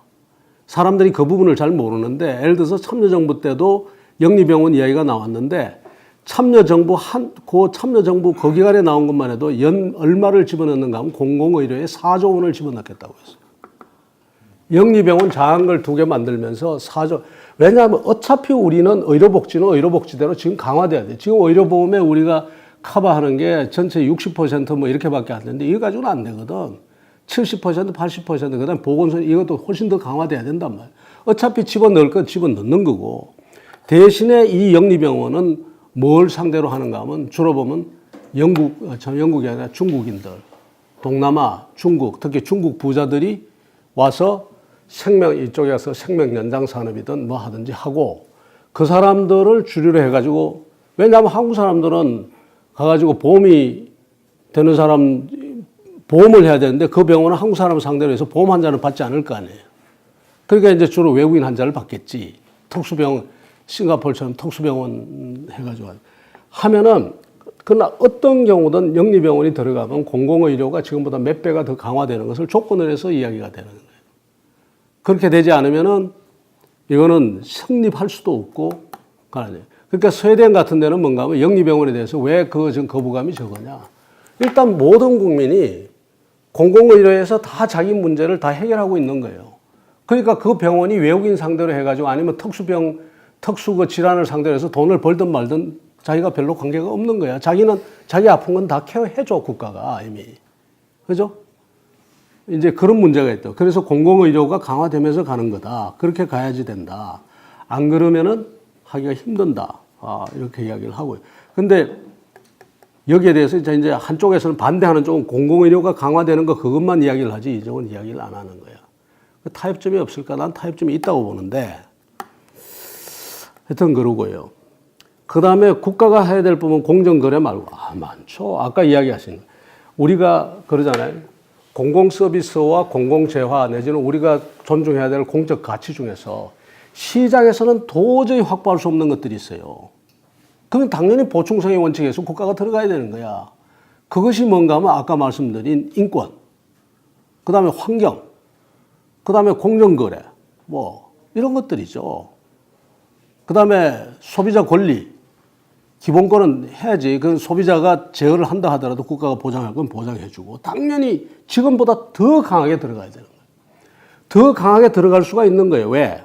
사람들이 그 부분을 잘 모르는데, 예를 들어서 참여정부 때도 영리병원 이야기가 나왔는데, 참여정부 그 기간에 나온 것만 해도 연 얼마를 집어넣는가 하면 공공의료에 4조 원을 집어넣겠다고 했어요. 영리병원 작은 걸 2개 만들면서 4조. 왜냐하면 어차피 우리는 의료복지는 의료복지대로 지금 강화돼야 돼요. 지금 의료보험에 우리가 커버하는 게 전체 60% 뭐 이렇게밖에 안 되는데 이거 가지고는 안 되거든. 70%, 80%, 그 다음에 보건소 이것도 훨씬 더 강화돼야 된단 말이에요. 어차피 집어넣을 건 집어넣는 거고, 대신에 이 영리병원은 뭘 상대로 하는가 하면 주로 보면 영국이 아니라 중국인들, 동남아, 중국, 특히 중국 부자들이 와서 이쪽에 와서 생명 연장 산업이든 뭐 하든지 하고, 그 사람들을 주류로 해가지고, 왜냐하면 한국 사람들은 가가지고 보험이 되는 사람, 보험을 해야 되는데 그 병원은 한국 사람 상대로 해서 보험 환자는 받지 않을 거 아니에요. 그러니까 이제 주로 외국인 환자를 받겠지. 특수병원, 싱가포르처럼 특수병원 해가지고 하면은, 그러나 어떤 경우든 영리병원이 들어가면 공공의료가 지금보다 몇 배가 더 강화되는 것을 조건을 해서 이야기가 되는 거예요. 그렇게 되지 않으면은 이거는 성립할 수도 없고, 그러니까 스웨덴 같은 데는 뭔가 하면 영리병원에 대해서 왜 지금 거부감이 적으냐. 일단 모든 국민이 공공의료에서 다 자기 문제를 다 해결하고 있는 거예요. 그러니까 그 병원이 외국인 상대로 해가지고 아니면 특수 질환을 상대로 해서 돈을 벌든 말든 자기가 별로 관계가 없는 거야. 자기는 자기 아픈 건 다 케어해줘, 국가가 이미. 그죠? 이제 그런 문제가 있다. 그래서 공공의료가 강화되면서 가는 거다. 그렇게 가야지 된다. 안 그러면은 하기가 힘든다. 이렇게 이야기를 하고요. 근데 여기에 대해서 이제 한쪽에서는 반대하는 쪽은 공공의료가 강화되는 거 그것만 이야기를 하지 이쪽은 이야기를 안 하는 거야. 타협점이 없을까? 난 타협점이 있다고 보는데, 하여튼 그러고요. 그 다음에 국가가 해야 될 부분 공정거래 말고, 많죠. 아까 이야기하신, 우리가 그러잖아요. 공공서비스와 공공재화 내지는 우리가 존중해야 될 공적 가치 중에서 시장에서는 도저히 확보할 수 없는 것들이 있어요. 그건 당연히 보충성의 원칙에서 국가가 들어가야 되는 거야. 그것이 뭔가 하면 아까 말씀드린 인권, 그 다음에 환경, 그 다음에 공정거래, 뭐 이런 것들이죠. 그 다음에 소비자 권리, 기본권은 해야지. 그 소비자가 제어를 한다 하더라도 국가가 보장할 건 보장해주고, 당연히 지금보다 더 강하게 들어가야 되는 거예요. 더 강하게 들어갈 수가 있는 거예요. 왜?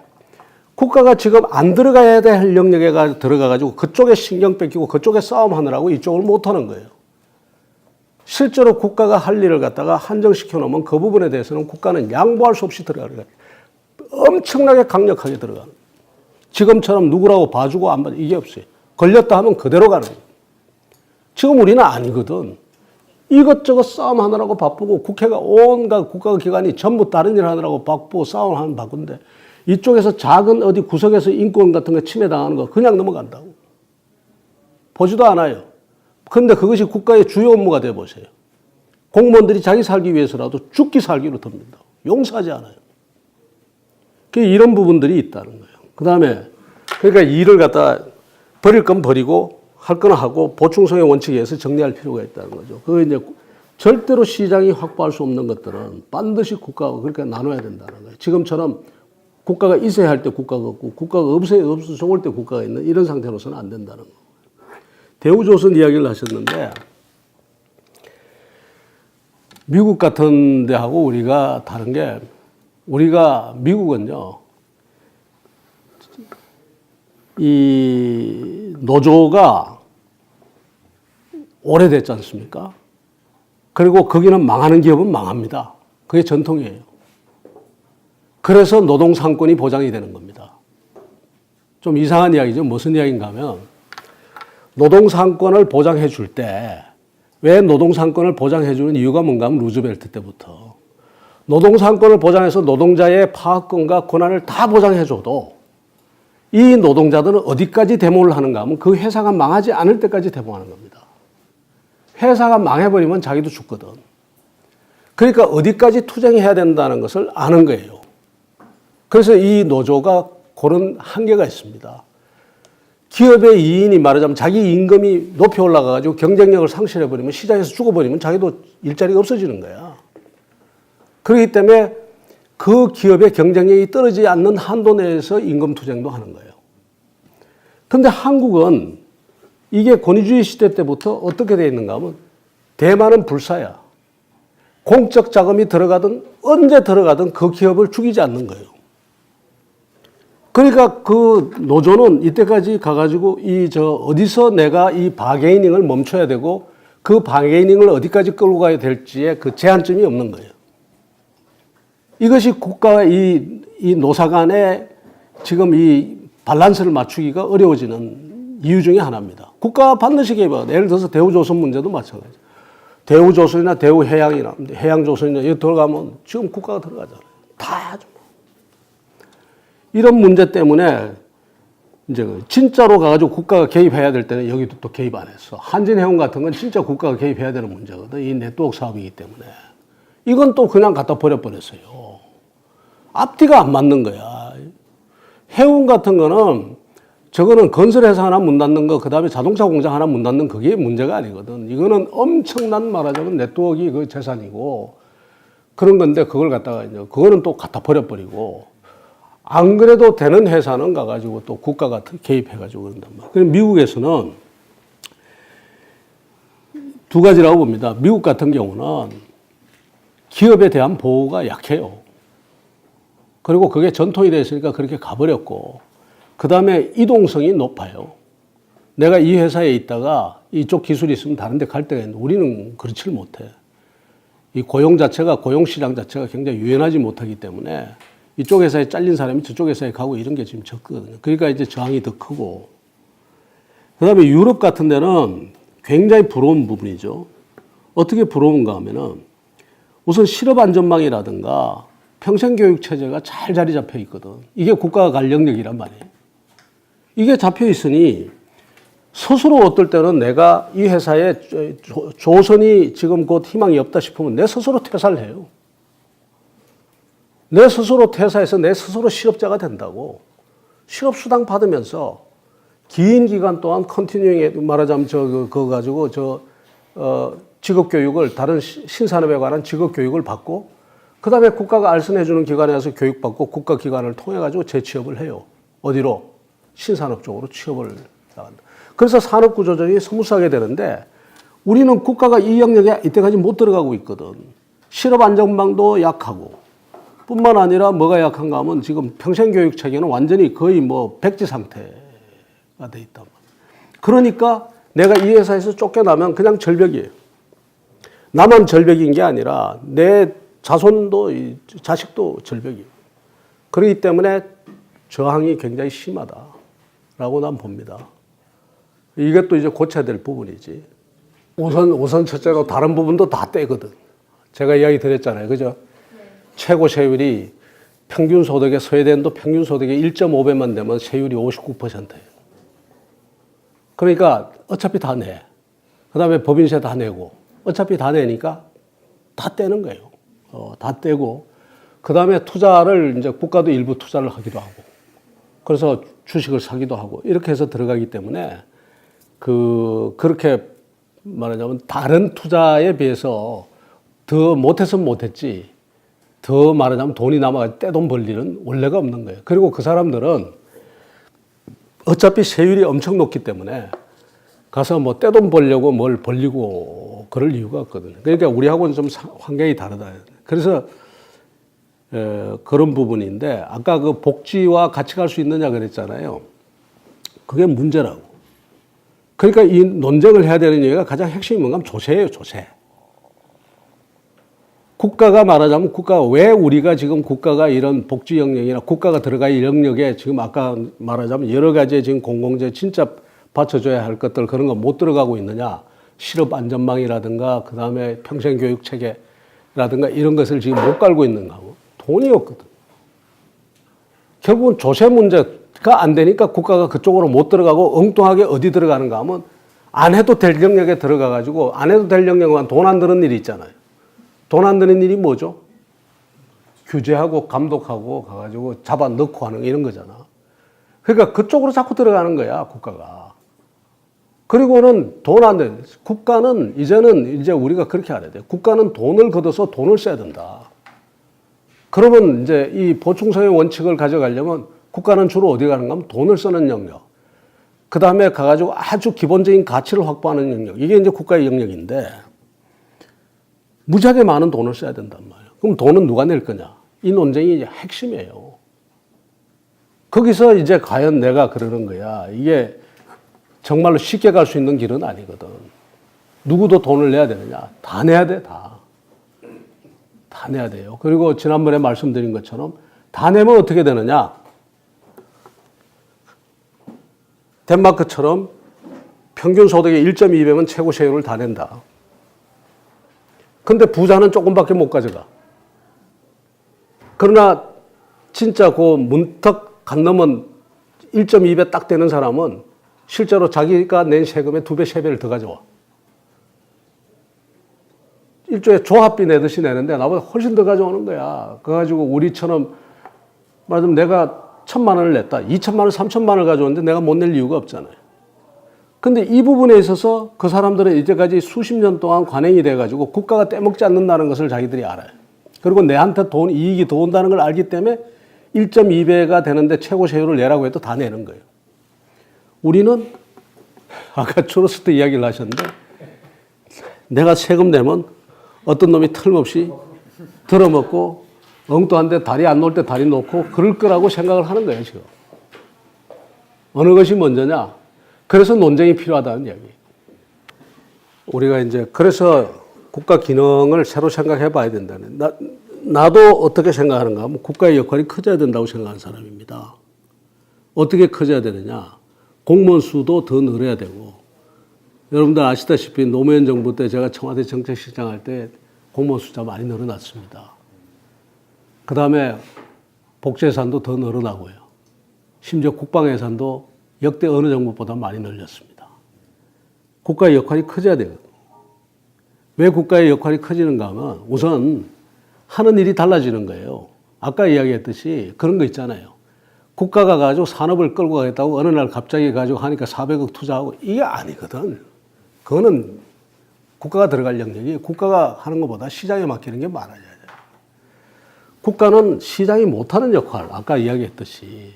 국가가 지금 안 들어가야 될 영역에 들어가가지고 그쪽에 신경 뺏기고 그쪽에 싸움하느라고 이쪽을 못하는 거예요. 실제로 국가가 할 일을 갖다가 한정시켜 놓으면 그 부분에 대해서는 국가는 양보할 수 없이 들어가는 거예요. 엄청나게 강력하게 들어가는 거예요. 지금처럼 누구라고 봐주고 안 봐주고 이게 없어요. 걸렸다 하면 그대로 가는 거예요. 지금 우리는 아니거든. 이것저것 싸움하느라고 바쁘고 국회가 온갖 국가기관이 전부 다른 일 하느라고 바쁘고 싸움하는 바쁜데 이쪽에서 작은 어디 구석에서 인권 같은 거 침해당하는 거 그냥 넘어간다고. 보지도 않아요. 그런데 그것이 국가의 주요 업무가 되어보세요. 공무원들이 자기 살기 위해서라도 죽기 살기로 듭니다. 용서하지 않아요. 이런 부분들이 있다는 거예요. 그 다음에 그러니까 일을 갖다 버릴 건 버리고 할 건 하고 보충성의 원칙에 의해서 정리할 필요가 있다는 거죠. 그 이제 절대로 시장이 확보할 수 없는 것들은 반드시 국가가 그렇게 나눠야 된다는 거예요. 지금처럼 국가가 있어야 할 때 국가가 없고 국가가 없어 좋을 때 국가가 있는 이런 상태로서는 안 된다는 거예요. 대우조선 이야기를 하셨는데 미국 같은 데하고 우리가 다른 게 우리가 미국은요. 이 노조가 오래됐지 않습니까? 그리고 거기는 망하는 기업은 망합니다. 그게 전통이에요. 그래서 노동상권이 보장이 되는 겁니다. 좀 이상한 이야기죠. 무슨 이야기인가 하면 노동상권을 보장해 줄 때 왜 노동상권을 보장해 주는 이유가 뭔가 하면 루즈벨트 때부터 노동상권을 보장해서 노동자의 파업권과 권한을 다 보장해 줘도 이 노동자들은 어디까지 데모를 하는가 하면 그 회사가 망하지 않을 때까지 데모하는 겁니다. 회사가 망해버리면 자기도 죽거든. 그러니까 어디까지 투쟁해야 된다는 것을 아는 거예요. 그래서 이 노조가 그런 한계가 있습니다. 기업의 이인이 말하자면 자기 임금이 높이 올라가가지고 경쟁력을 상실해버리면 시장에서 죽어버리면 자기도 일자리가 없어지는 거야. 그렇기 때문에 그 기업의 경쟁력이 떨어지지 않는 한도 내에서 임금 투쟁도 하는 거예요. 그런데 한국은 이게 권위주의 시대 때부터 어떻게 되어 있는가 하면 대만은 불사야. 공적 자금이 들어가든 언제 들어가든 그 기업을 죽이지 않는 거예요. 그러니까 그 노조는 이때까지 가가지고 어디서 내가 이 바게이닝을 멈춰야 되고 그 바게이닝을 어디까지 끌고 가야 될지에 그 제한점이 없는 거예요. 이것이 국가와 이 노사 간의 지금 이 밸런스를 맞추기가 어려워지는 이유 중에 하나입니다. 국가가 반드시 개입해요. 예를 들어서 대우조선 문제도 마찬가지예요. 대우조선이나 대우해양이나 해양조선이나 여기 들어가면 지금 국가가 들어가잖아요. 다 이런 문제 때문에 이제 진짜로 가가지고 국가가 개입해야 될 때는 여기도 또 개입 안 했어. 한진해운 같은 건 진짜 국가가 개입해야 되는 문제거든. 이 네트워크 사업이기 때문에. 이건 또 그냥 갖다 버려버렸어요. 앞뒤가 안 맞는 거야. 해운 같은 거는 저거는 건설회사 하나 문 닫는 거, 그 다음에 자동차 공장 하나 문 닫는 그게 문제가 아니거든. 이거는 엄청난 말하자면 네트워크가 그 재산이고 그런 건데 그걸 갖다가 이제 그거는 또 갖다 버려버리고 안 그래도 되는 회사는 가가지고 또 국가가 개입해가지고 그런단 말이에요. 그럼 미국에서는 두 가지라고 봅니다. 미국 같은 경우는 기업에 대한 보호가 약해요. 그리고 그게 전통이 됐으니까 그렇게 가버렸고, 그 다음에 이동성이 높아요. 내가 이 회사에 있다가 이쪽 기술이 있으면 다른 데 갈 때가 있는데 우리는 그렇지를 못해. 이 고용 자체가, 고용시장 자체가 굉장히 유연하지 못하기 때문에 이쪽 회사에 잘린 사람이 저쪽 회사에 가고 이런 게 지금 적거든요. 그러니까 이제 저항이 더 크고. 그 다음에 유럽 같은 데는 굉장히 부러운 부분이죠. 어떻게 부러운가 하면은 우선 실업안전망이라든가 평생교육체제가 잘 자리 잡혀 있거든. 이게 국가가 갈 영역이란 말이에요. 이게 잡혀 있으니 스스로 어떨 때는 내가 이 회사에 조선이 지금 곧 희망이 없다 싶으면 내 스스로 퇴사를 해요. 내 스스로 퇴사해서 내 스스로 실업자가 된다고. 실업수당 받으면서 긴 기간 동안 컨티뉴잉 말하자면 그거 가지고 직업교육을 다른 신산업에 관한 직업교육을 받고 그 다음에 국가가 알선해주는 기관에 가서 교육받고 국가기관을 통해가지고 재취업을 해요. 어디로? 신산업 쪽으로 취업을 나간다. 그래서 산업구조적이 스무스하게 되는데 우리는 국가가 이 영역에 이때까지 못 들어가고 있거든. 실업안전망도 약하고 뿐만 아니라 뭐가 약한가 하면 지금 평생교육 체계는 완전히 거의 뭐 백지 상태가 돼 있단 말이에요. 그러니까 내가 이 회사에서 쫓겨나면 그냥 절벽이에요. 나만 절벽인 게 아니라 내 자손도 자식도 절벽이에요. 그렇기 때문에 저항이 굉장히 심하다라고 난 봅니다. 이것도 이제 고쳐야 될 부분이지. 우선 첫째로 다른 부분도 다 떼거든. 제가 이야기 드렸잖아요. 그죠? 최고 세율이 평균 소득의 스웨덴도 평균 소득의 1.5배만 되면 세율이 59%예요. 그러니까 어차피 다 내. 그 다음에 법인세 다 내고 어차피 다 내니까 다 떼는 거예요. 다 떼고 그 다음에 투자를 이제 국가도 일부 투자를 하기도 하고 그래서 주식을 사기도 하고 이렇게 해서 들어가기 때문에 그렇게 말하자면 다른 투자에 비해서 더 못해서는 못했지 더 말하자면 돈이 남아서 떼돈 벌 일은 원래가 없는 거예요. 그리고 그 사람들은 어차피 세율이 엄청 높기 때문에 가서 뭐 떼돈 벌려고 뭘 벌리고 그럴 이유가 없거든요. 그러니까 우리하고는 좀 환경이 다르다. 그래서 그런 부분인데 아까 그 복지와 같이 갈 수 있느냐 그랬잖아요. 그게 문제라고. 그러니까 이 논쟁을 해야 되는 얘기가 가장 핵심이 뭔가 하면 조세예요, 조세. 국가가 말하자면 왜 우리가 지금 국가가 이런 복지 영역이나 국가가 들어갈 영역에 지금 아까 말하자면 여러 가지 지금 공공재 진짜 받쳐줘야 할 것들 그런 거 못 들어가고 있느냐. 실업 안전망이라든가 그 다음에 평생교육 체계라든가 이런 것을 지금 못 깔고 있는가 하고 돈이 없거든. 결국은 조세 문제가 안 되니까 국가가 그쪽으로 못 들어가고 엉뚱하게 어디 들어가는가 하면 안 해도 될 영역에 들어가가지고 안 해도 될 영역만 돈 안 드는 일이 있잖아요. 돈 안 드는 일이 뭐죠? 규제하고 감독하고 가가지고 잡아 넣고 하는 이런 거잖아. 그러니까 그쪽으로 자꾸 들어가는 거야, 국가가. 그리고는 돈 안 돼. 국가는 이제 우리가 그렇게 알아야 돼. 국가는 돈을 걷어서 돈을 써야 된다. 그러면 이제 이 보충성의 원칙을 가져가려면 국가는 주로 어디 가는가 하면 돈을 쓰는 영역. 그 다음에 가가지고 아주 기본적인 가치를 확보하는 영역. 이게 이제 국가의 영역인데 무지하게 많은 돈을 써야 된단 말이에요. 그럼 돈은 누가 낼 거냐? 이 논쟁이 이제 핵심이에요. 거기서 이제 과연 내가 그러는 거야. 이게 정말로 쉽게 갈 수 있는 길은 아니거든. 누구도 돈을 내야 되느냐? 다 내야 돼, 다. 다 내야 돼요. 그리고 지난번에 말씀드린 것처럼 다 내면 어떻게 되느냐? 덴마크처럼 평균 소득의 1.2배면 최고 세율을 다 낸다. 근데 부자는 조금밖에 못 가져가. 그러나 진짜 그 문턱 간 넘은 1.2배 딱 되는 사람은 실제로 자기가 낸 세금의 2배, 3배를 더 가져와. 일종의 조합비 내듯이 내는데 나보다 훨씬 더 가져오는 거야. 그래가지고 우리처럼 말하자면 내가 1,000만 원을 냈다. 2,000만 원, 3,000만 원을 가져오는데 내가 못 낼 이유가 없잖아요. 근데 이 부분에 있어서 그 사람들은 이제까지 수십 년 동안 관행이 돼가지고 국가가 떼먹지 않는다는 것을 자기들이 알아요. 그리고 내한테 이익이 더 온다는 걸 알기 때문에 1.2배가 되는데 최고 세율을 내라고 해도 다 내는 거예요. 우리는 아까 추로스 때 이야기를 하셨는데 내가 세금 내면 어떤 놈이 틀림없이 들어먹고 엉뚱한데 다리 안 놓을 때 다리 놓고 그럴 거라고 생각을 하는 거예요, 지금. 어느 것이 먼저냐? 그래서 논쟁이 필요하다는 이야기. 우리가 이제 그래서 국가 기능을 새로 생각해 봐야 된다는. 나도 어떻게 생각하는가 하면 국가의 역할이 커져야 된다고 생각하는 사람입니다. 어떻게 커져야 되느냐? 공무원 수도 더 늘어야 되고, 여러분들 아시다시피 노무현 정부 때 제가 청와대 정책실장 할 때 공무원 숫자 많이 늘어났습니다. 그 다음에 복지 예산도 더 늘어나고요. 심지어 국방 예산도 역대 어느 정부보다 많이 늘렸습니다. 국가의 역할이 커져야 되거든요. 왜 국가의 역할이 커지는가 하면 우선 하는 일이 달라지는 거예요. 아까 이야기했듯이 그런 거 있잖아요. 국가가 가지고 산업을 끌고 가겠다고 어느 날 갑자기 가지고 하니까 400억 투자하고 이게 아니거든. 그거는 국가가 들어갈 영역이 국가가 하는 것보다 시장에 맡기는 게 많아져야 돼요. 국가는 시장이 못하는 역할, 아까 이야기했듯이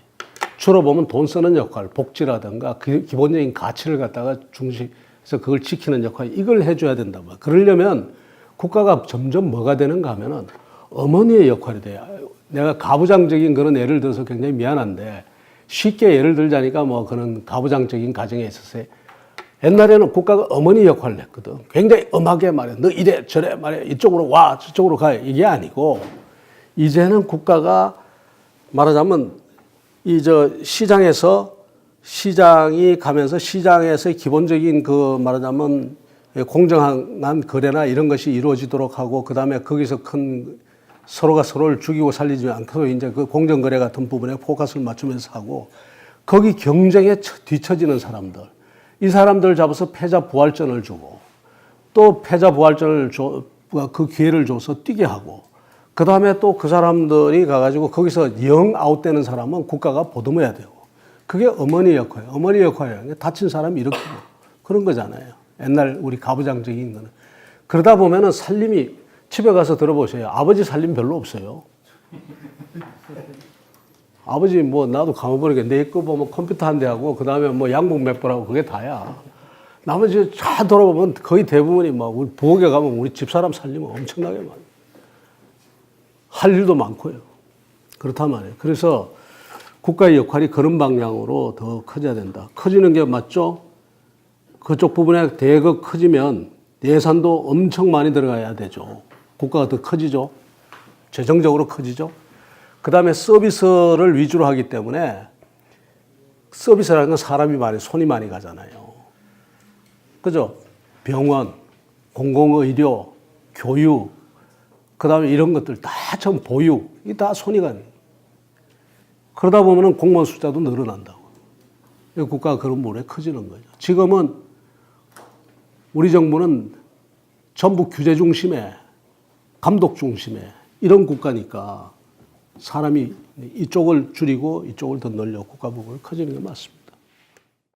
주로 보면 돈 쓰는 역할, 복지라든가 기본적인 가치를 갖다가 중시해서 그걸 지키는 역할, 이걸 해줘야 된단 말이에요. 그러려면 국가가 점점 뭐가 되는가 하면은 어머니의 역할이 돼요. 내가 가부장적인 그런 예를 들어서 굉장히 미안한데 쉽게 예를 들자니까 뭐 그런 가부장적인 가정에 있어서 옛날에는 국가가 어머니 역할을 했거든. 굉장히 엄하게 말해. 너 이래 저래 말해. 이쪽으로 와 저쪽으로 가. 이게 아니고 이제는 국가가 말하자면 시장이 가면서 시장에서의 기본적인 그 말하자면 공정한 거래나 이런 것이 이루어지도록 하고 그 다음에 거기서 큰 서로가 서로를 죽이고 살리지 않고 이제 그 공정거래 같은 부분에 포커스를 맞추면서 하고 거기 경쟁에 뒤처지는 사람들 이 사람들 잡아서 패자부활전을 주고 또 패자부활전을 그 기회를 줘서 뛰게 하고 그 다음에 또 그 사람들이 가가지고 거기서 영 아웃되는 사람은 국가가 보듬어야 되고 그게 어머니 역할이에요. 어머니 역할이라는 게 다친 사람 일으키고 그런 거잖아요. 옛날 우리 가부장적인 거는. 그러다 보면은 살림이 집에 가서 들어보세요. 아버지 살림 별로 없어요. 아버지 뭐 나도 가만 보니까 내 거 보면 컴퓨터 한 대 하고 그 다음에 뭐 양복 몇 벌 하고 그게 다야. 나머지 쫙 돌아보면 거의 대부분이 막 우리 부엌에 가면 우리 집사람 살림은 엄청나게 많아요. 할 일도 많고요. 그렇단 말이에요. 그래서 국가의 역할이 그런 방향으로 더 커져야 된다. 커지는 게 맞죠? 그쪽 부분에 대거 커지면 예산도 엄청 많이 들어가야 되죠. 국가가 더 커지죠. 재정적으로 커지죠. 그 다음에 서비스를 위주로 하기 때문에 서비스라는 건 사람이 많이, 손이 많이 가잖아요. 그죠? 병원, 공공의료, 교육, 그 다음에 이런 것들 다 전 보육, 이 다 손이 가는. 그러다 보면은 공무원 숫자도 늘어난다고. 국가가 그런 물에 커지는 거죠. 지금은 우리 정부는 전부 규제 중심에, 감독 중심에 이런 국가니까 사람이 이쪽을 줄이고 이쪽을 더 늘려 국가 부분이 커지는 게 맞습니다.